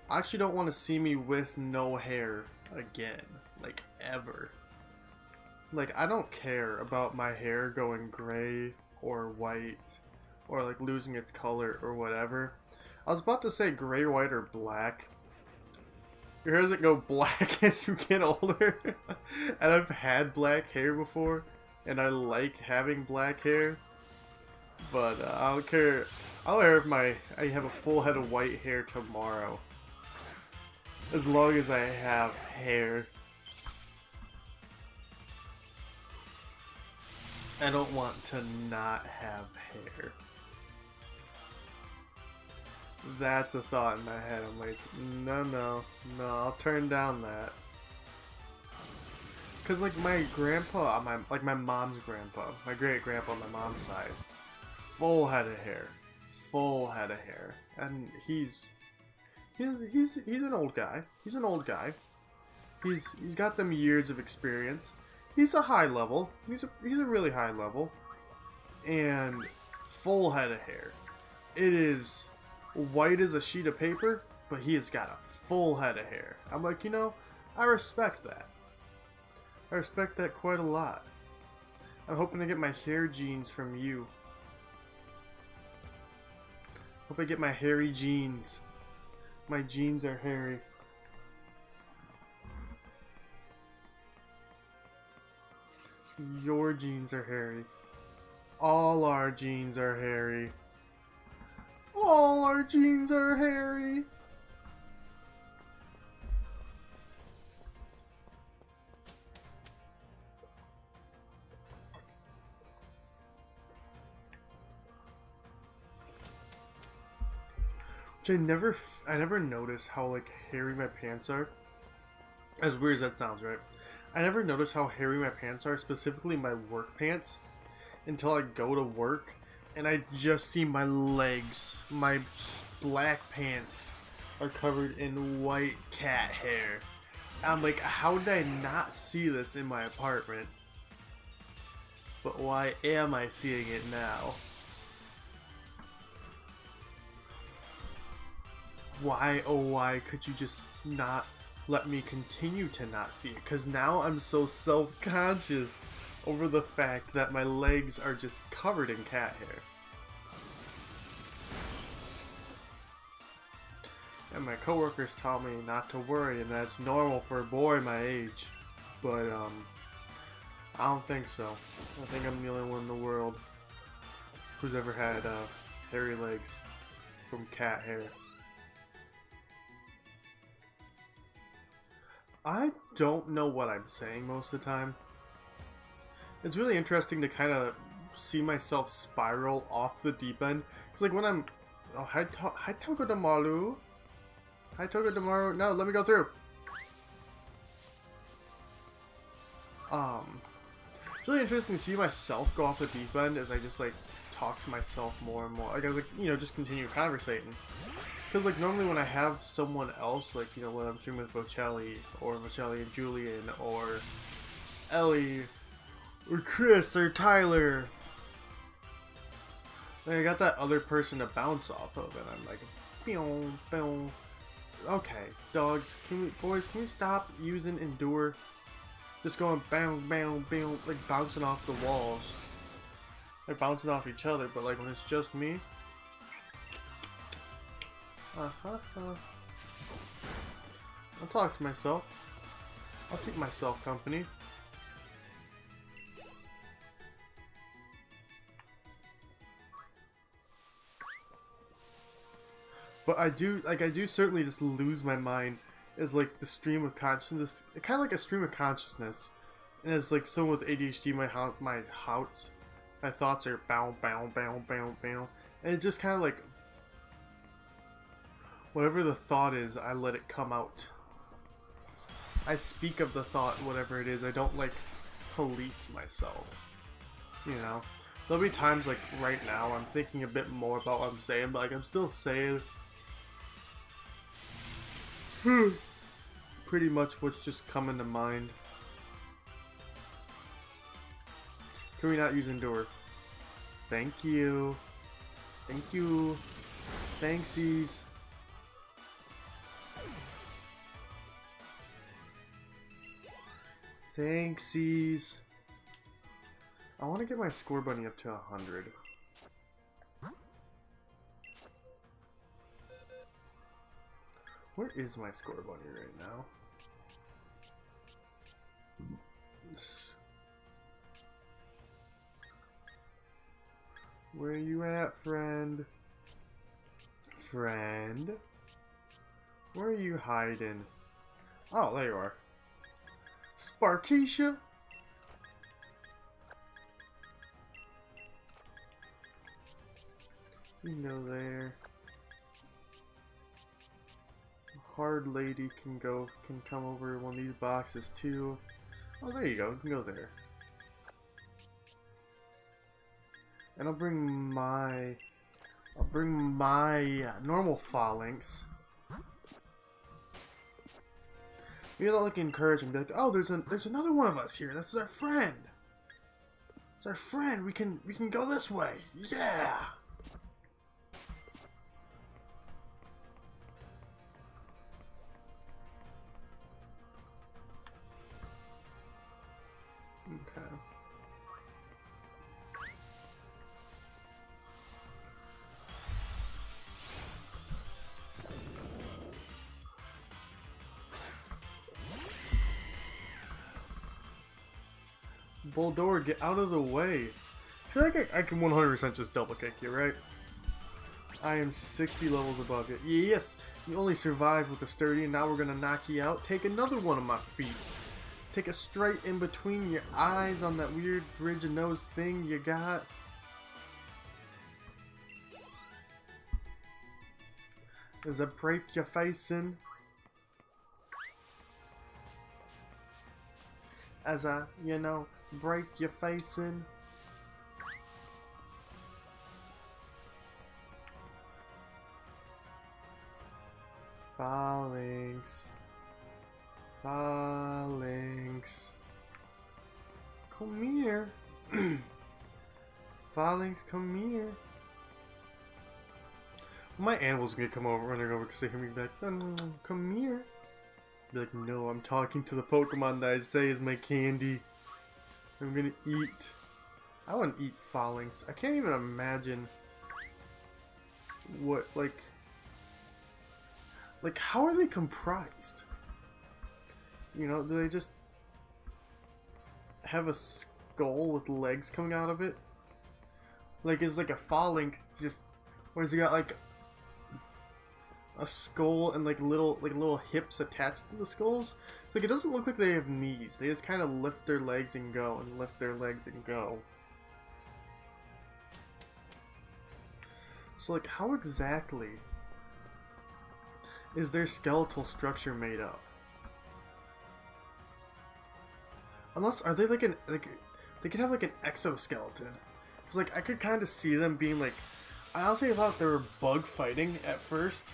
I actually don't want to see me with no hair again, like ever. Like I don't care about my hair going gray or white or like losing its color or whatever. I was about to say gray, white, or black, Your hair doesn't go black as you get older. And I've had black hair before, and I like having black hair. But I don't care. I don't care if I have a full head of white hair tomorrow. As long as I have hair. I don't want to not have hair. That's a thought in my head. I'm like, no, I'll turn down that. Cause like my grandpa, my mom's grandpa, my great grandpa on my mom's side, full head of hair, and he's an old guy. He's an old guy. He's got them years of experience. He's a high level. He's a really high level, and full head of hair. It is white as a sheet of paper, but he has got a full head of hair. I'm like, you know, I respect that. I respect that quite a lot. I'm hoping to get my hair genes from you. Hope I get my hairy genes. My genes are hairy. Your genes are hairy. All our genes are hairy. All our genes are hairy. Which I never noticed how like hairy my pants are. As weird as that sounds, right? I never noticed how hairy my pants are, specifically my work pants, until I go to work and I just see my legs. My black pants are covered in white cat hair. I'm like, how did I not see this in my apartment? But why am I seeing it now? Why, oh why could you just not let me continue to not see it? Because now I'm so self-conscious over the fact that my legs are just covered in cat hair. And my coworkers tell me not to worry and that's normal for a boy my age. But, I don't think so. I think I'm the only one in the world who's ever had, hairy legs from cat hair. I don't know what I'm saying most of the time. It's really interesting to kind of see myself spiral off the deep end. Because like when I'm... Oh, hi Togo Damaru. Hi Togo Damaru. No, let me go through. It's really interesting to see myself go off the deep end as I just like talk to myself more and more. Like I was like, you know, just continue conversating. Because like normally when I have someone else, like, you know, when I'm streaming with Vocelli or Vocelli and Julian or Ellie or Chris or Tyler, like I got that other person to bounce off of, and I'm like, boom, boom. Okay, dogs, boys, can we stop using endure? Just going bam, bam, bam, like bouncing off the walls, like bouncing off each other. But like when it's just me. I'll talk to myself. I'll keep myself company. But I do certainly just lose my mind as like the stream of consciousness, kind of like a stream of consciousness. And as like someone with ADHD, my thoughts are bow, bow, bow, bow, bow, and it just kind of like. Whatever the thought is, I let it come out. I speak of the thought, whatever it is. I don't, like, police myself. You know? There'll be times, like, right now, I'm thinking a bit more about what I'm saying, but, like, I'm still saying pretty much what's just coming to mind. Can we not use endure? Thank you. Thank you. Thanksies. Thanksies. I want to get my score bunny up to 100. Where is my score bunny right now? Where you at, friend? Friend? Where are you hiding? Oh, there you are. Sparkeisha? You know there. Hard lady can come over one of these boxes too. Oh, there you go. You can go there. And I'll bring my normal Falinks. Maybe they'll like encourage him, be like, oh, there's another one of us here. This is our friend. It's our friend. We can go this way. Yeah. Okay. Bulldor, get out of the way. I feel like I can 100% just double kick you, right? I am 60 levels above you. Yes, you only survived with a sturdy, and now we're gonna knock you out. Take another one of my feet. Take it straight in between your eyes on that weird bridge of nose thing you got. As I break your face in. As I, you know, break your face in. Falinks. Falinks. Come here. Falinks, come here. My animal's gonna come over, running over because they hear me back. No, come here. Be like, no, I'm talking to the Pokemon that I say is my candy. I'm gonna eat. I wouldn't eat Falinks. I can't even imagine what, like how are they comprised? You know, do they just have a skull with legs coming out of it? Like, is like a Falinks just, or has it got like a skull and like little hips attached to the skulls? It's like, it doesn't look like they have knees. They just kind of lift their legs and go, and lift their legs and go. So like, how exactly is their skeletal structure made up? Unless, are they like they could have like an exoskeleton. Because like, I could kind of see them being like, I honestly thought they were bug fighting at first.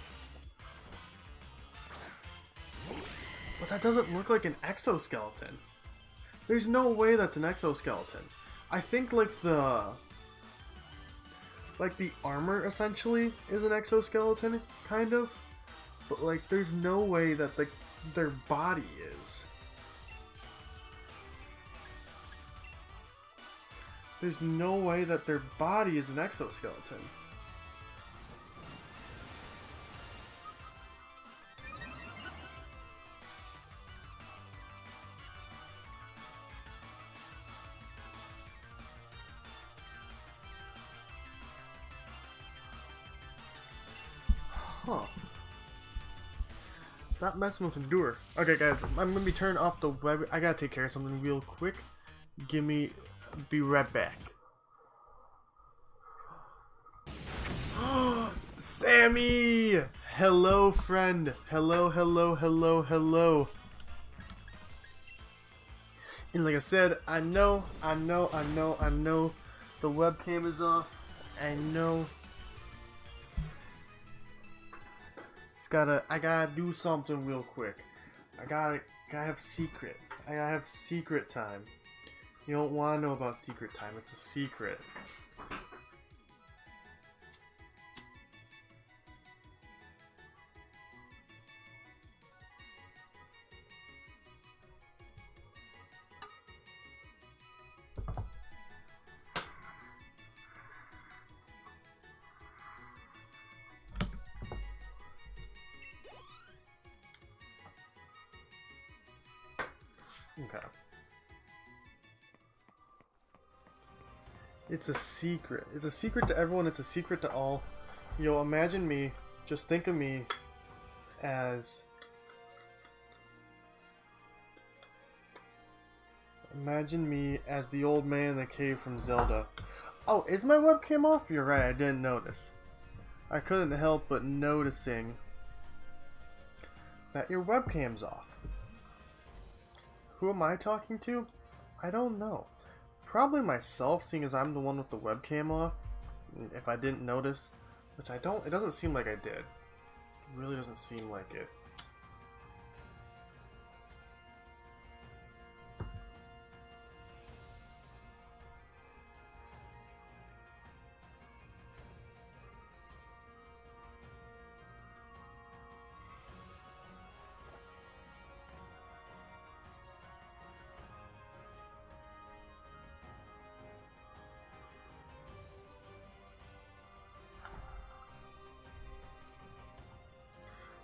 But that doesn't look like an exoskeleton. There's no way that's an exoskeleton. I think like the armor essentially is an exoskeleton, kind of. But like, there's no way that their body is. There's no way that their body is an exoskeleton. Huh. Stop messing with Endure. Okay guys, I'm gonna be turning off the web. I gotta take care of something real quick. Be right back. Sammy! Hello, friend. Hello, hello, hello, hello. And like I said, I know the webcam is off. I know. I gotta do something real quick. I gotta have secret. I gotta have secret time. You don't want to know about secret time. It's a secret. Okay. It's a secret. It's a secret to everyone. It's a secret to all. Yo, imagine me. Just think of me as... Imagine me as the old man in the cave from Zelda. Oh, is my webcam off? You're right, I didn't notice. I couldn't help but noticing that your webcam's off. Who am I talking to? I don't know. Probably myself, seeing as I'm the one with the webcam off. If I didn't notice, which I don't, it doesn't seem like I did. It really doesn't seem like it.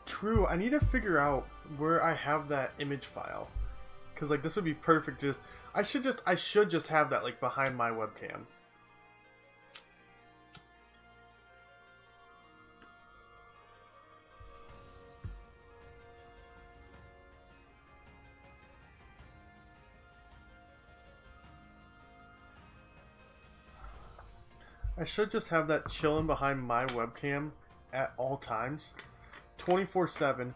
True, I need to figure out where I have that image file, because like this would be perfect. I should just have that like behind my webcam. I should just have that chilling behind my webcam at all times. 24/7,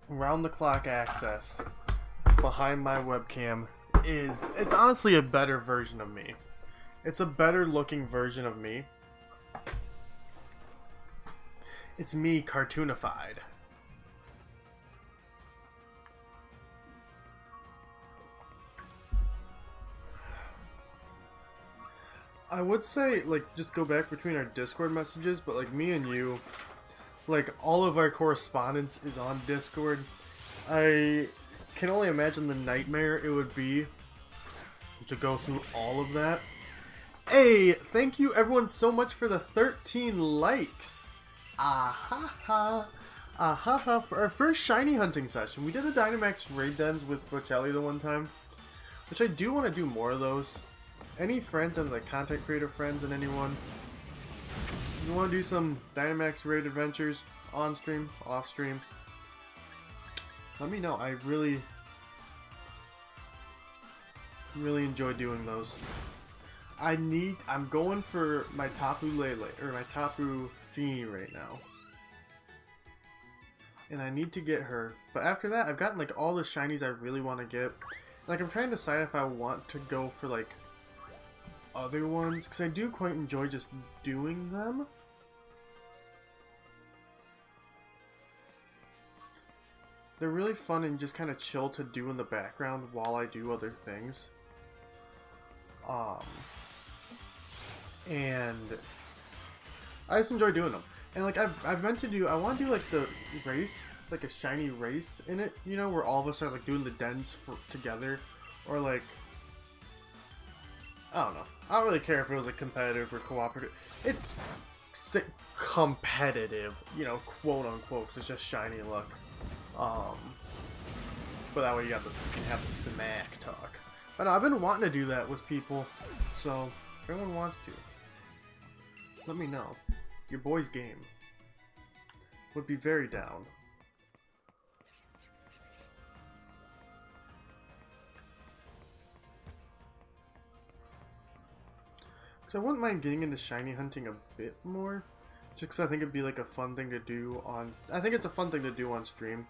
round the clock access behind my webcam it's honestly a better version of me. It's a better looking version of me. It's me cartoonified. I would say, like, just go back between our Discord messages, but like me and you, like, all of our correspondence is on Discord. I can only imagine the nightmare it would be to go through all of that. Hey, thank you everyone so much for the 13 likes. For our first shiny hunting session. We did the Dynamax raid dens with Bocelli the one time, which I do want to do more of those. Any friends and like content creator friends and anyone, you want to do some Dynamax raid adventures on stream, off stream, let me know. I really enjoy doing those. I'm going for my Tapu Lele, or my Tapu Fini right now. And I need to get her. But after that, I've gotten like all the shinies I really want to get. Like, I'm trying to decide if I want to go for like other ones, because I do quite enjoy just doing them. They're really fun and just kind of chill to do in the background while I do other things. And I just enjoy doing them. And like I've meant to do, I want to do like the race, like a shiny race in it, you know, where all of us are like doing the dens together, or like, I don't know. I don't really care if it was like competitive or cooperative. It's competitive, you know, quote unquote, 'cause it's just shiny luck. But that way you can have the smack talk. But no, I've been wanting to do that with people, so if anyone wants to, let me know. Your boy's game. Would be very down. So I wouldn't mind getting into shiny hunting a bit more, just because I think it'd be like a fun thing to do on... I think it's a fun thing to do on stream.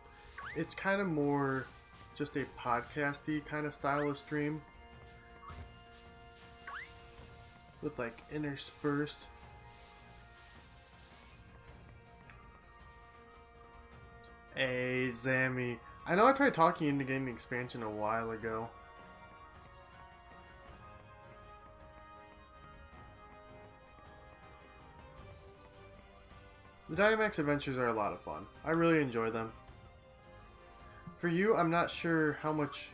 It's kind of more just a podcasty kind of style of stream, with like interspersed. Hey, Zammy. I know I tried talking into getting the expansion a while ago. The Dynamax adventures are a lot of fun. I really enjoy them. For you, I'm not sure how much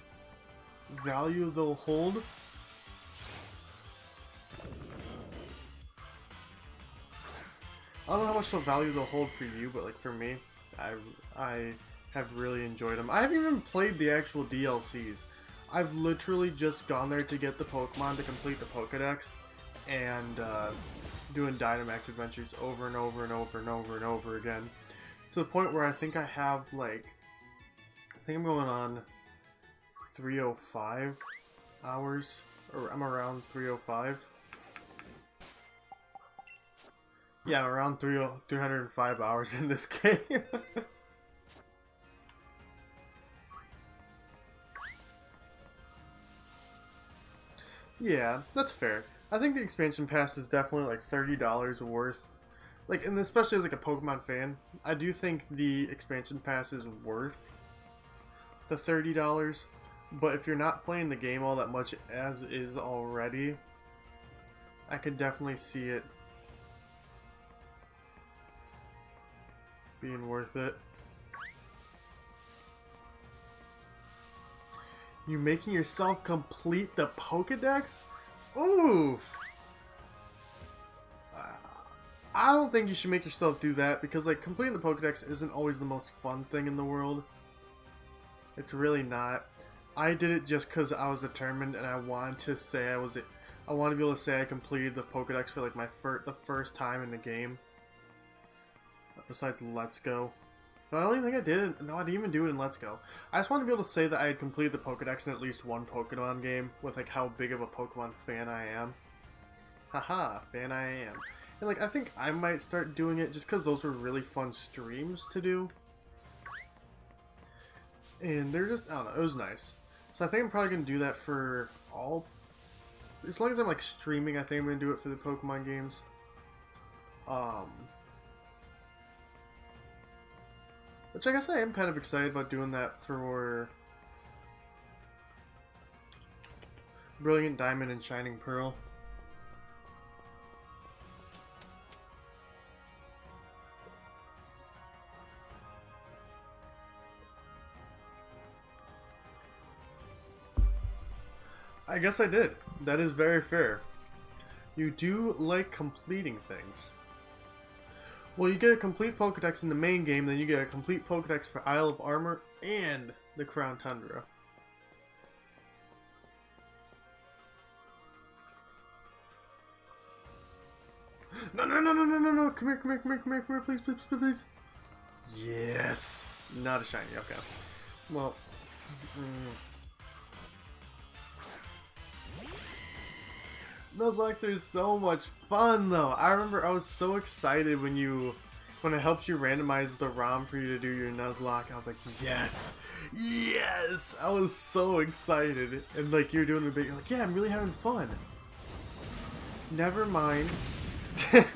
value they'll hold. I don't know how much value they'll hold for you, but like for me, I have really enjoyed them. I haven't even played the actual DLCs. I've literally just gone there to get the Pokemon to complete the Pokedex and doing Dynamax adventures over and over and over and over and over again. To the point where I think I have like, I think I'm going on 305 hours, or I'm around 305. Yeah, I'm around 305 hours in this game. Yeah, that's fair. I think the expansion pass is definitely like $30 worth. Like, and especially as like a Pokemon fan, I do think the expansion pass is worth the $30. But if you're not playing the game all that much as is already, I could definitely see it being worth it. You making yourself complete the Pokedex? Oof! I don't think you should make yourself do that, because like completing the Pokedex isn't always the most fun thing in the world. It's really not. I did it just because I was determined and I wanted to say I wanted to be able to say I completed the Pokedex for like the first time in the game. Besides Let's Go. No, I don't even think I did. No, I didn't even do it in Let's Go. I just wanted to be able to say that I had completed the Pokedex in at least one Pokemon game with like how big of a Pokemon fan I am. Haha, fan I am. And like I think I might start doing it just because those were really fun streams to do. And they're just, I don't know, it was nice. So I think I'm probably going to do that for all, as long as I'm like streaming, I think I'm going to do it for the Pokemon games. Which I guess I am kind of excited about doing that for Brilliant Diamond and Shining Pearl. I guess I did. That is very fair. You do like completing things. Well, you get a complete Pokedex in the main game, then you get a complete Pokedex for Isle of Armor and the Crown Tundra. No, no, no, no, no, no, no, come here, come here, come here, come here, come here, please, please, please, please. Yes! Not a shiny, okay. Well, Nuzlocke is so much fun though. I remember I was so excited when it helps you randomize the ROM for you to do your Nuzlocke. I was like, yes! Yes! I was so excited. And like you're doing a bit, you're like, yeah, I'm really having fun. Never mind. It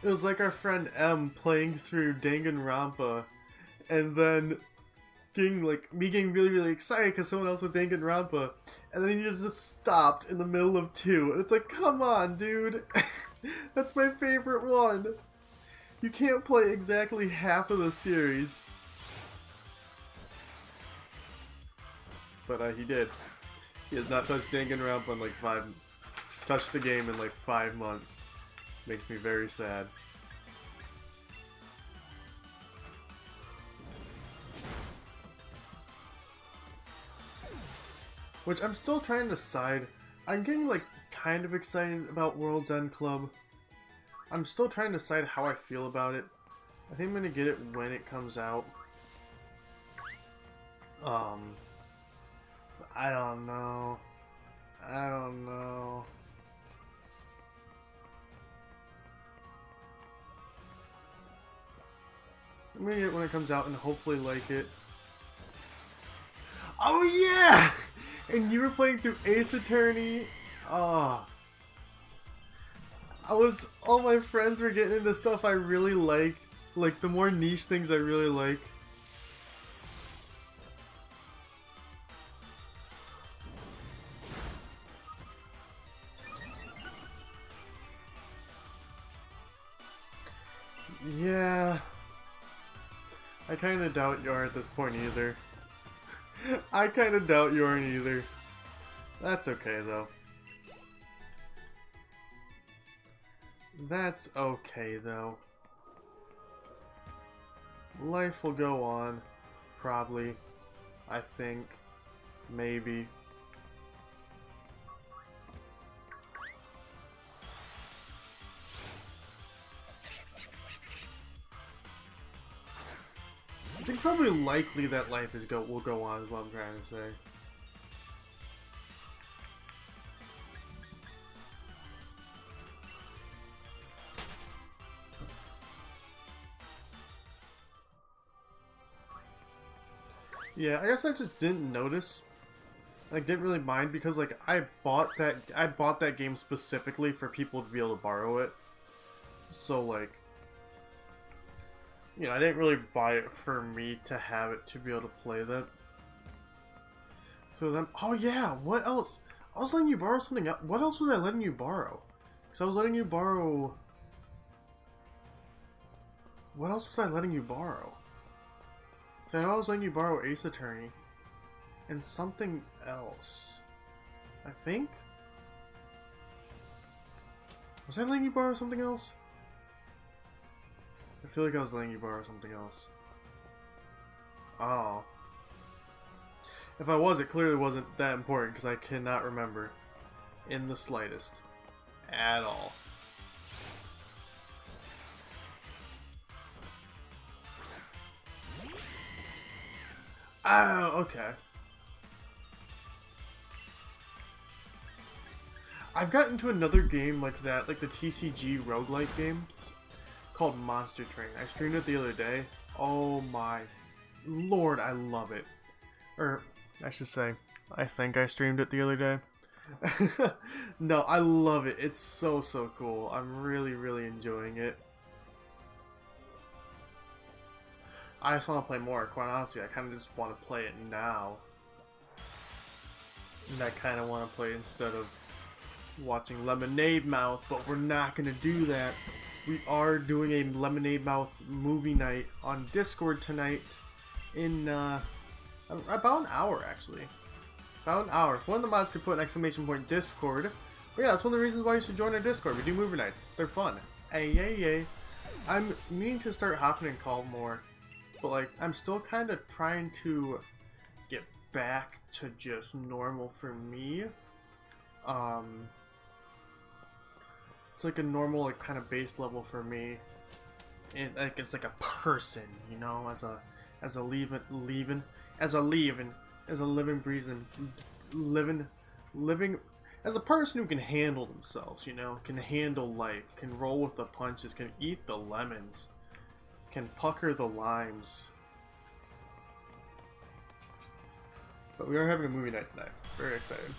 was like our friend M playing through Danganronpa and then getting really, really excited because someone else with Danganronpa, and then he just stopped in the middle of 2, and it's like, come on, dude. That's my favorite one. You can't play exactly half of the series. But he did. He has not touched Danganronpa in like touched the game in like 5 months. Makes me very sad. Which I'm still trying to decide. I'm getting like kind of excited about World's End Club. I'm still trying to decide how I feel about it. I think I'm gonna get it when it comes out. I don't know. I don't know. I'm gonna get it when it comes out and hopefully like it. Oh yeah! And you were playing through Ace Attorney. Oh. All my friends were getting into stuff I really like the more niche things I really like. Yeah. I kinda doubt you are at this point either. I kinda doubt you aren't either. That's okay though. That's okay though. Life will go on. Probably. I think. Maybe. I think probably likely that life will go on is what I'm trying to say. Yeah, I guess I just didn't notice. I didn't really mind because like I bought that game specifically for people to be able to borrow it. So like, you know, I didn't really buy it for me to have it to be able to play that. So then, oh yeah, what else? I was letting you borrow something else. What else was I letting you borrow? Because I was letting you borrow. What else was I letting you borrow? I know I was letting you borrow Ace Attorney. And something else. I think? Was I letting you borrow something else? I feel like I was letting you borrow something else. Oh. If I was, it clearly wasn't that important because I cannot remember. In the slightest. At all. Oh, okay. I've gotten to another game like that, like the TCG roguelike games, called Monster Train. I streamed it the other day. Oh my lord, I love it. Or, I should say, I think I streamed it the other day. No, I love it. It's so cool. I'm really enjoying it. I just want to play more. Quite honestly, I kind of just want to play it now. And I kind of want to play instead of watching Lemonade Mouth, but we're not going to do that. We are doing a Lemonade Mouth movie night on Discord tonight in about an hour, actually. About an hour. If one of the mods could put an exclamation point Discord. But yeah, that's one of the reasons why you should join our Discord. We do movie nights. They're fun. Ay. I'm meaning to start hopping in call more. But like, I'm still kind of trying to get back to just normal for me. It's like a normal, like, kind of base level for me. And like, it's like a person, you know, as a living, as a person who can handle themselves, you know, can handle life, can roll with the punches, can eat the lemons, can pucker the limes. But we are having a movie night tonight. Very excited.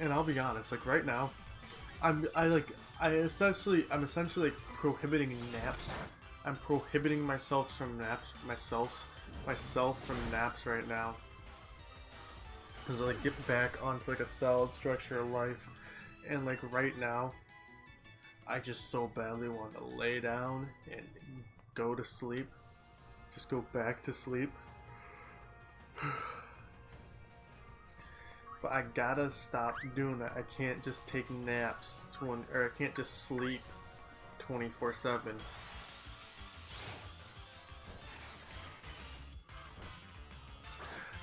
And I'll be honest, like right now, I'm essentially like prohibiting naps. I'm prohibiting myself from naps from naps right now. Because I like get back onto like a solid structure of life, and like right now, I just so badly want to lay down and go to sleep. Just go back to sleep. But I gotta stop doing that. I can't just take naps, or I can't just sleep 24/7.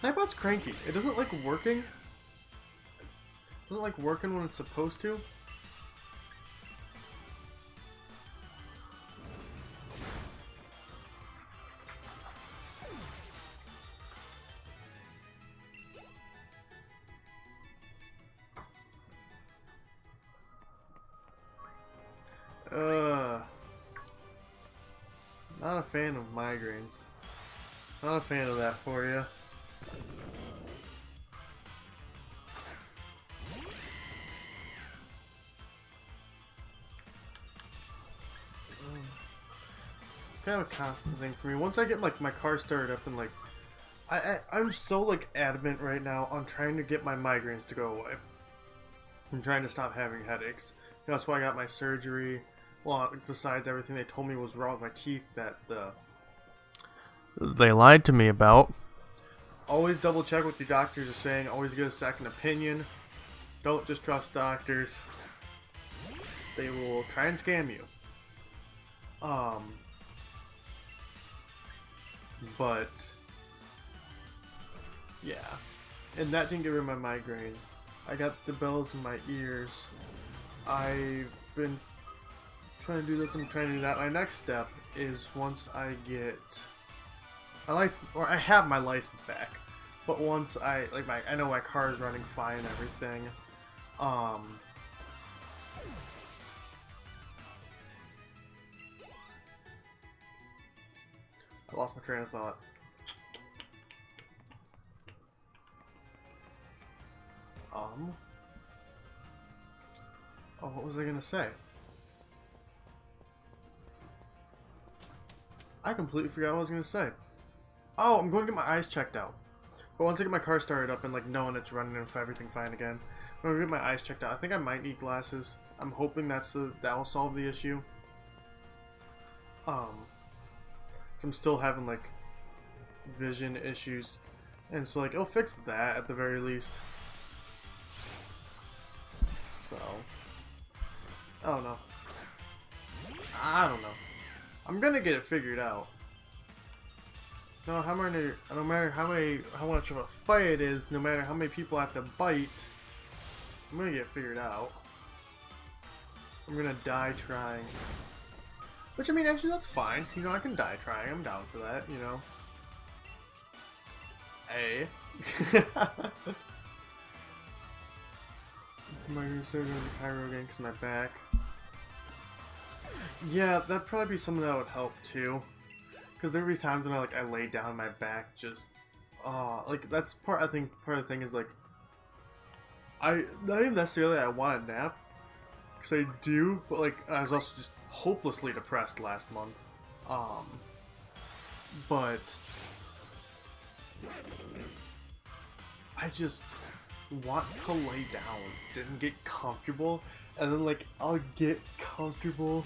Nightbot's cranky. It doesn't like working. It doesn't like working when it's supposed to. Not a fan of migraines. Not a fan of that for you. Kind of a constant thing for me. Once I get like my car started up and like, I'm so like adamant right now on trying to get my migraines to go away. I'm trying to stop having headaches. You know, that's why I got my surgery. Well, besides everything they told me was wrong with my teeth that they lied to me about. always double check what your doctors are saying. Always get a second opinion. Don't just trust doctors. They will try and scam you. But yeah, and that didn't get rid of my migraines. I got the bells in my ears. I've been trying to do this and trying to do that. My next step is once I get my license, or I have my license back, but once I know my car is running fine and everything. I lost my train of thought. Oh, what was I gonna say? I completely forgot what I was gonna say. Oh, I'm going to get my eyes checked out. But once I get my car started up and like knowing it's running and everything fine again, I'm gonna get my eyes checked out. I think I might need glasses. I'm hoping that will solve the issue. I'm still having like vision issues, and so like it'll fix that at the very least. So I don't know. I'm gonna get it figured out. No matter how much of a fight it is, no matter how many people I have to bite, I'm gonna get it figured out. I'm gonna die trying. Which, I mean, actually, that's fine. You know, I can die trying. I'm down for that, you know. Hey. Am I gonna start doing Cairo again because my back? Yeah, that'd probably be something that would help, too. Because there would be times when I lay down, my back just... like, that's part, I think, part of the thing is, like... not even necessarily I want a nap. Because I do, but, like, I was also just hopelessly depressed last month. But I just want to lay down and get comfortable, and then like I'll get comfortable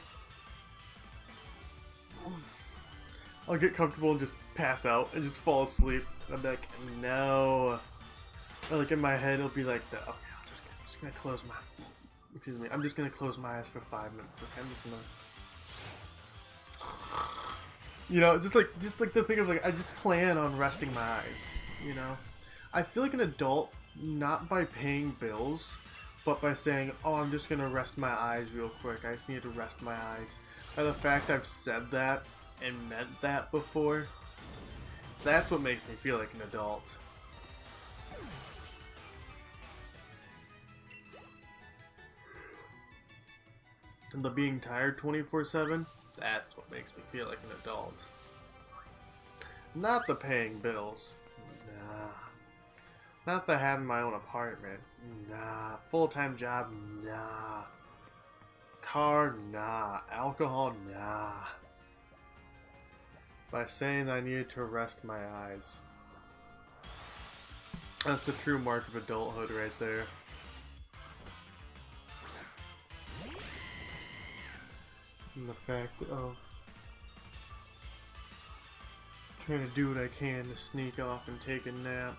and just pass out and just fall asleep, and I'm like, no. Or like in my head it'll be like okay, I'm just gonna close my I'm just gonna close my eyes for 5 minutes. Okay, I'm just gonna, you know, just like the thing of like I just plan on resting my eyes. You know, I feel like an adult not by paying bills, but by saying, oh, I'm just gonna rest my eyes real quick. I just need to rest my eyes. By the fact I've said that and meant that before, that's what makes me feel like an adult. And the being tired 24/7, that's what makes me feel like an adult. Not the paying bills. Nah. Not the having my own apartment. Nah. Full-time job. Nah. Car. Nah. Alcohol. Nah. By saying I needed to rest my eyes. That's the true mark of adulthood right there. And the fact of trying to do what I can to sneak off and take a nap.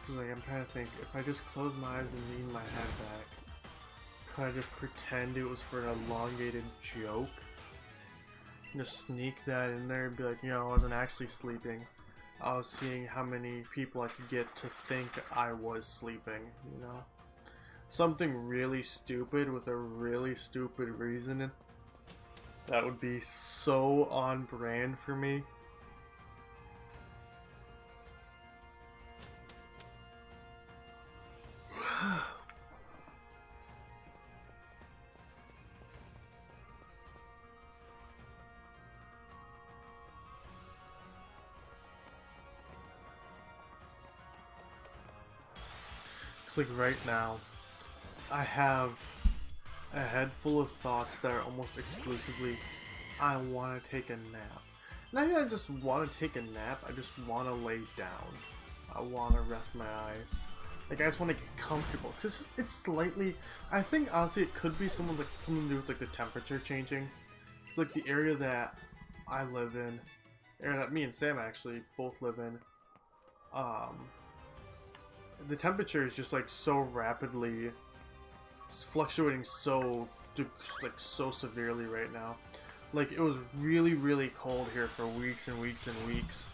Like, I'm trying to think, if I just close my eyes and lean my head back, could I just pretend it was for an elongated joke? And just sneak that in there and be like, you know, I wasn't actually sleeping. I was seeing how many people I could get to think I was sleeping, you know? Something really stupid with a really stupid reason. That would be so on brand for me. It's like right now, I have a head full of thoughts that are almost exclusively, I want to take a nap. Not even I just want to take a nap, I just want to lay down. I want to rest my eyes. Like, I just want to get comfortable. Cause it's slightly, I think honestly it could be something to do with like the temperature changing. It's like the area that I live in, area that me and Sam actually both live in, the temperature is just like so rapidly fluctuating like so severely right now. Like, it was really cold here for weeks and weeks and weeks.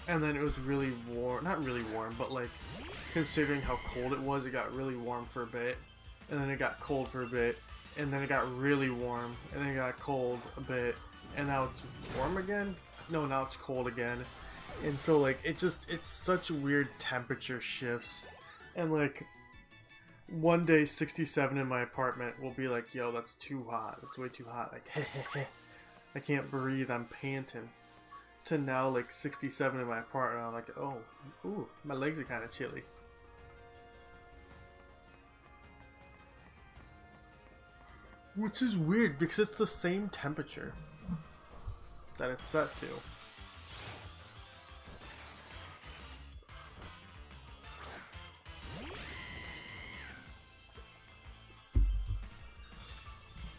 And then it was really warm, not really warm, but like, considering how cold it was, it got really warm for a bit. And then it got cold for a bit. And then it got really warm. And then it got cold a bit. And now it's warm again? No, now it's cold again. And so like, it's such weird temperature shifts. And like, one day 67 in my apartment will be like, yo, that's too hot. It's way too hot. Like, I can't breathe. I'm panting. To now like 67 in my apartment, I'm like, oh, ooh, my legs are kind of chilly. Which is weird because it's the same temperature that it's set to.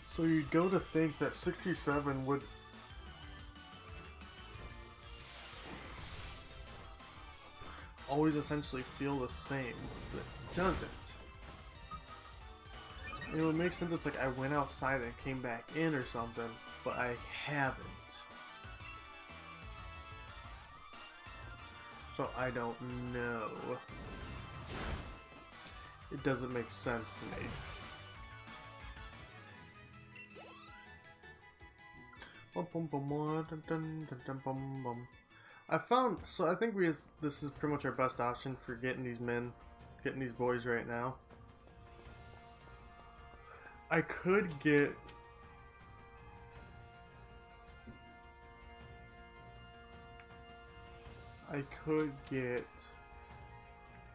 So you'd go to think that 67 would always essentially feel the same, but it doesn't. It would make sense if like I went outside and came back in or something, but I haven't. So I don't know. It doesn't make sense to me. I found, so I think this is pretty much our best option for getting these boys right now. I could get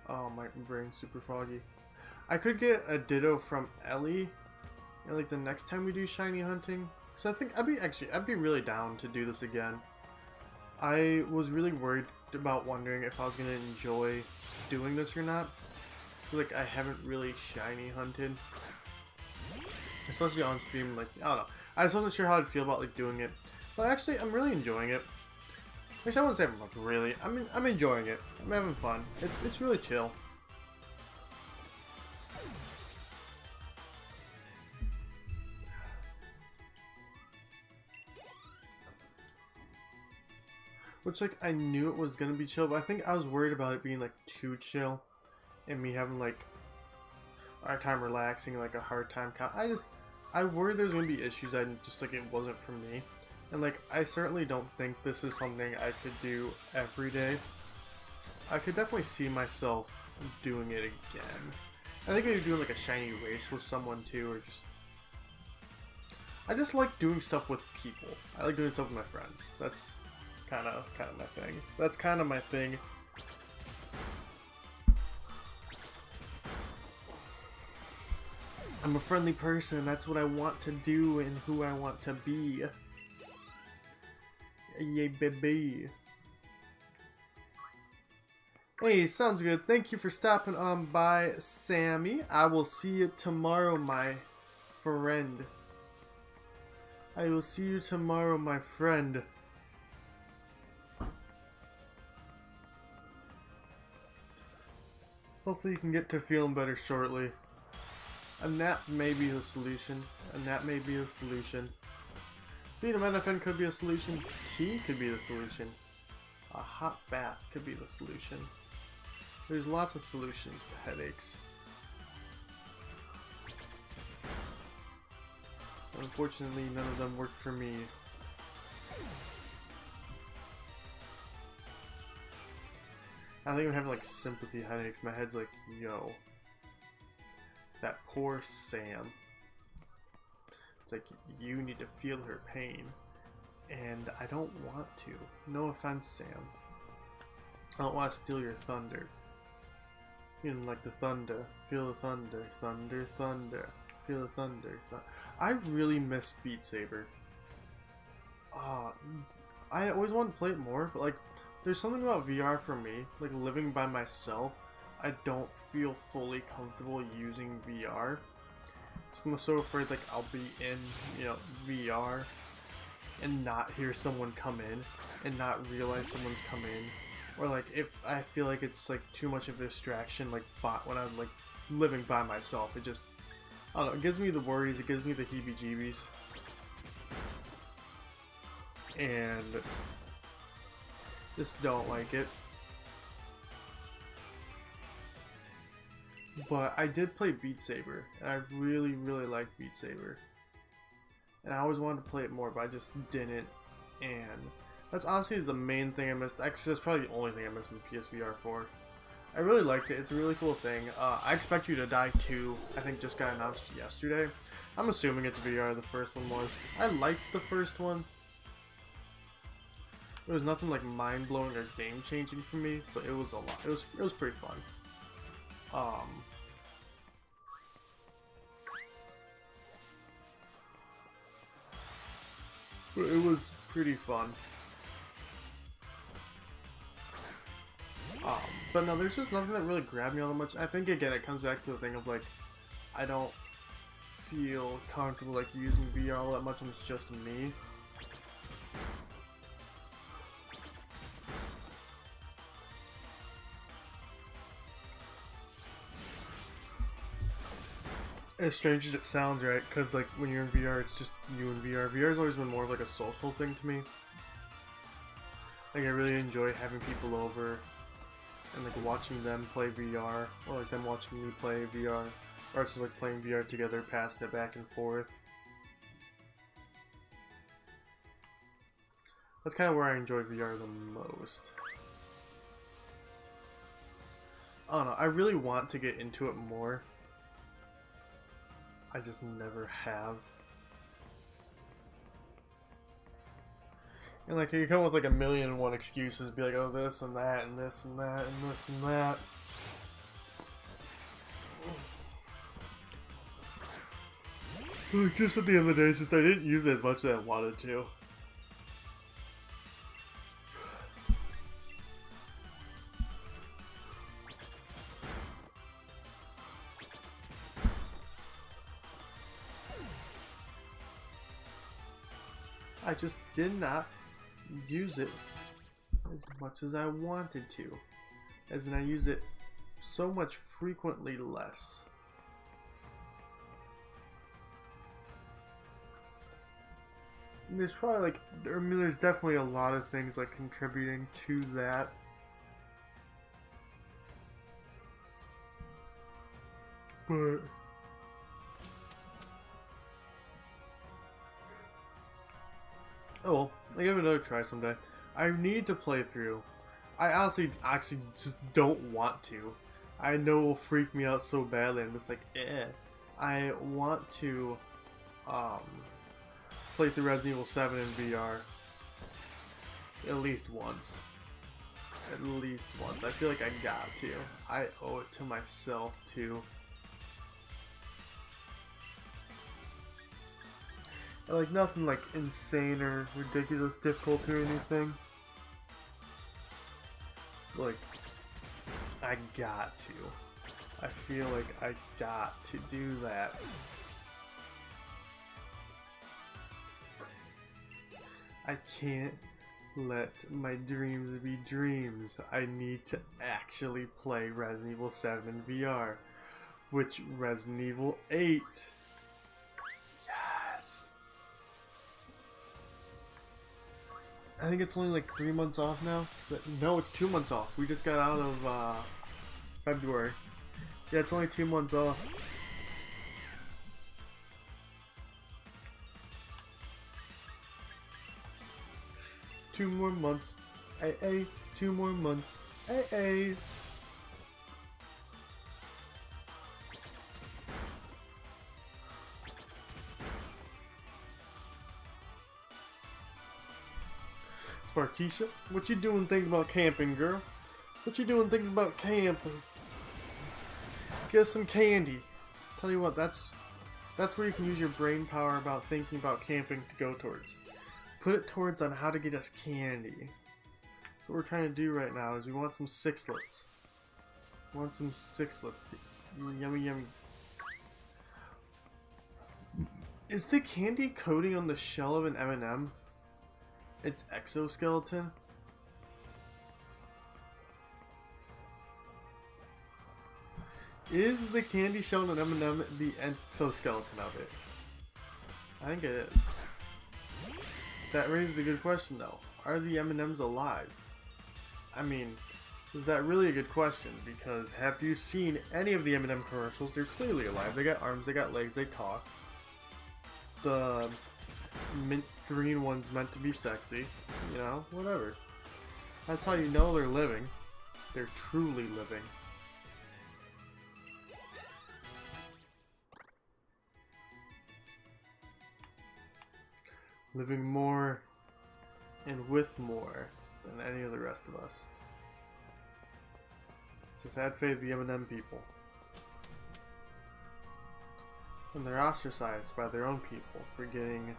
oh, my brain's super foggy. I could get a ditto from Ellie, like the next time we do shiny hunting. So I think I'd be really down to do this again. I was really worried about wondering if I was gonna enjoy doing this or not. Like, I haven't really shiny hunted, especially on stream. Like, I don't know. I just wasn't sure how I'd feel about like doing it. But actually, I'm really enjoying it. Actually, I wouldn't say I'm like really. I mean, I'm enjoying it. I'm having fun. It's really chill. Which, like, I knew it was gonna be chill, but I think I was worried about it being, like, too chill. And me having, like, a hard time relaxing, like, a hard time I worried there was gonna be issues, and just, like, it wasn't for me. And, like, I certainly don't think this is something I could do every day. I could definitely see myself doing it again. I think maybe doing, like, a shiny race with someone, too, or just... I just like doing stuff with people. I like doing stuff with my friends. That's... kind of my thing. That's kind of my thing. I'm a friendly person. That's what I want to do and who I want to be. Yay, baby. Hey, sounds good. Thank you for stopping on by, Sammy. I will see you tomorrow, my friend. I will see you tomorrow, my friend. Hopefully you can get to feeling better shortly. A nap may be the solution. A nap may be the solution. Acetaminophen could be a solution. Tea could be the solution. A hot bath could be the solution. There's lots of solutions to headaches. Unfortunately, none of them work for me. I think I'm having like sympathy headaches. My head's like, yo, that poor Sam. It's like, you need to feel her pain. And I don't want to. No offense, Sam. I don't want to steal your thunder. You know, like the thunder. Feel the thunder. Thunder, thunder. Feel the thunder. I really miss Beat Saber. I always wanted to play it more, but like, there's something about VR for me, like living by myself, I don't feel fully comfortable using VR. So I'm so afraid like I'll be in, you know, VR and not hear someone come in and not realize someone's come in Or like if I feel like it's like too much of a distraction, like when I'm like living by myself, it just, I don't know, it gives me the worries, it gives me the heebie-jeebies. And just don't like it. But I did play Beat Saber, and I really, really like Beat Saber. And I always wanted to play it more, but I just didn't. And that's honestly the main thing I missed. Actually, that's probably the only thing I missed from PSVR 4. I really liked it. It's a really cool thing. I Expect You to Die 2, I think, just got announced yesterday. I'm assuming it's VR, the first one was. I liked the first one. It was nothing like mind-blowing or game-changing for me, but it was a lot. It was pretty fun. But it was pretty fun. But no, there's just nothing that really grabbed me all that much. I think again, it comes back to the thing of like, I don't feel comfortable like using VR all that much when it's just me. As strange as it sounds, right? Because like when you're in VR, it's just you in VR. VR has always been more of like a social thing to me. Like I really enjoy having people over and like watching them play VR, or like them watching me play VR, or it's just like playing VR together, passing it back and forth. That's kind of where I enjoy VR the most. I don't know, I really want to get into it more. I just never have. And like you come up with like a million and one excuses, be like, oh this and that and this and that and this and that. Just at the end of the day, it's just I didn't use it as much as I wanted to. I just did not use it as much as I wanted to. As in I used it so much frequently less. And there's probably like, I mean there's definitely a lot of things like contributing to that. But oh well, I'll give it another try someday. I need to play through. I honestly actually just don't want to. I know it will freak me out so badly. I'm just like, eh. I want to play through Resident Evil 7 in VR. At least once. At least once. I feel like I got to. I owe it to myself too. Like nothing like insane or ridiculous difficult or anything. Like, I got to. I feel like I got to do that. I can't let my dreams be dreams. I need to actually play Resident Evil 7 in VR. Which Resident Evil 8. I think it's only like 3 months off now. So, no, it's 2 months off. We just got out of February. Yeah, it's only 2 months off. Two more months. AA. 2 more months. AA. Sparkeisha, what you doing thinking about camping, girl? What you doing thinking about camping? Get some candy. Tell you what, that's where you can use your brain power about thinking about camping to go towards. Put it towards on how to get us candy. What we're trying to do right now is we want some sixlets. We want some sixlets. Yummy, yummy. Is the candy coating on the shell of an M&M? It's exoskeleton? Is the candy shell and M&M the exoskeleton of it? I think it is. That raises a good question though. Are the M&Ms alive? I mean, is that really a good question? Because have you seen any of the M&M commercials? They're clearly alive. They got arms, they got legs, they talk. The mint green one's meant to be sexy. You know, whatever. That's how you know they're living. They're truly living. Living more and with more than any of the rest of us. It's a sad fate of the M&M people. And they're ostracized by their own people for getting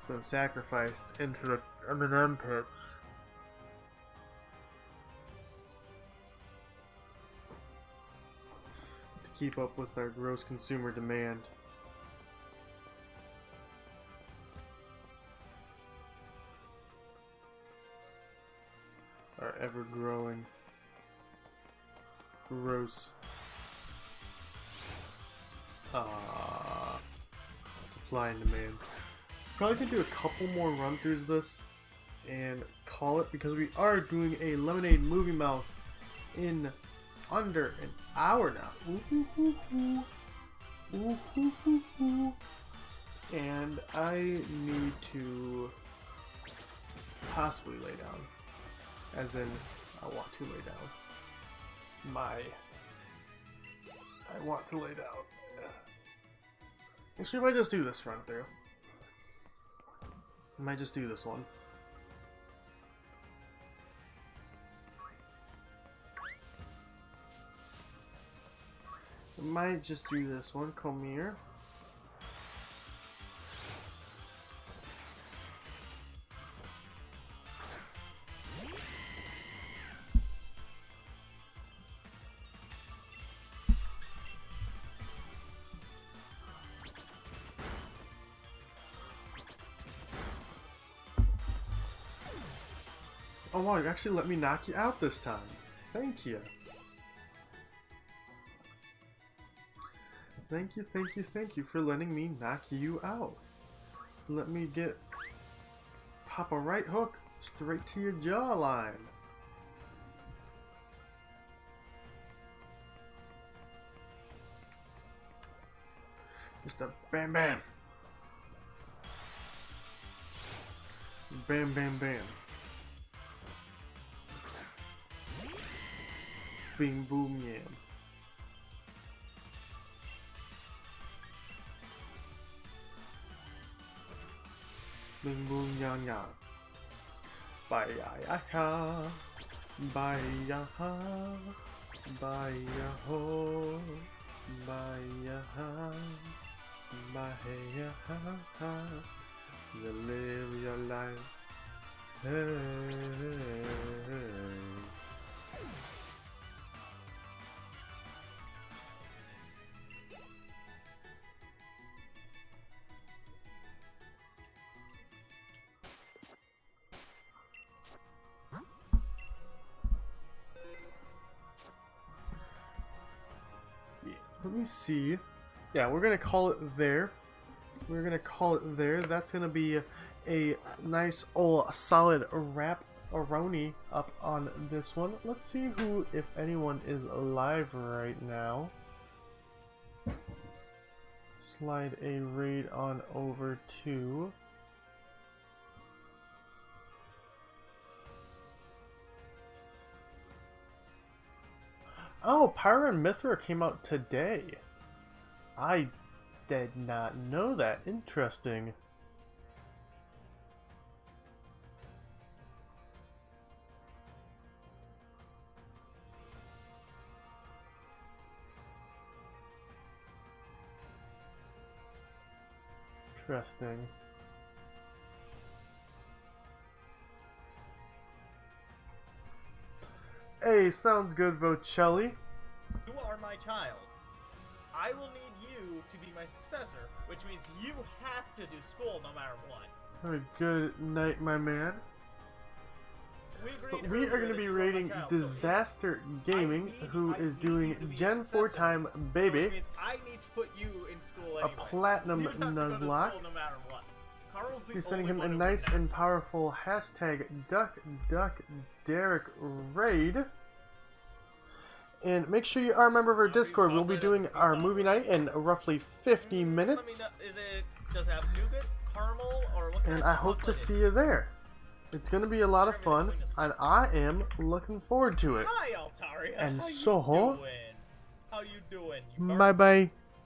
them sacrificed into the M&M pits. To keep up with our gross consumer demand. Our ever-growing gross supply and demand. Probably can do a couple more run-throughs of this and call it, because we are doing a Lemonade Movie Mouth in under an hour now. Ooh, ooh, ooh, ooh. Ooh, ooh, ooh. And I need to possibly lay down. As in, I want to lay down. I want to lay down. Actually, I might just do this run through. I might just do this one. I might just do this one. Come here. Oh wow, you actually let me knock you out this time. Thank you. Thank you, thank you, thank you for letting me knock you out. Let me pop a right hook straight to your jawline. Just a bam bam. Bam bam bam. Bing boom yam. Bing boom yang yang. Bye ya ya ha. Bye ya ha. Bye ya ho. Bye ya ha. Bye ya ha ha. You live your life. Hey, hey, hey. Let me see. Yeah, we're gonna call it there. We're gonna call it there. That's gonna be a nice old solid wrap-a-roni up on this one. Let's see who, if anyone, is alive right now. Slide a raid on over to... Oh, Pyra and Mithra came out today. I did not know that. Interesting. Interesting. Hey, sounds good, Vocelli. You are my child. I will need you to be my successor, which means you have to do school no matter what. Have a good night, my man. But we are going to be raiding Disaster Gaming, who is doing Gen 4 time baby, Which means I need to put you in school a anyway. platinum You have to go to Nuzlocke. school no matter what. Carl's the We're sending only him a one who nice can. and powerful hashtag DuckDuckDerek raid. And make sure you are a member of our Discord. We'll be doing our movie night in roughly 50 minutes. Does it have nougat, caramel, or what kind And of I hope to chocolate see you there. It's going to be a lot of fun, and I am looking forward to it. Hi, Altaria. And How so, you doing? How you doing? You bye bye.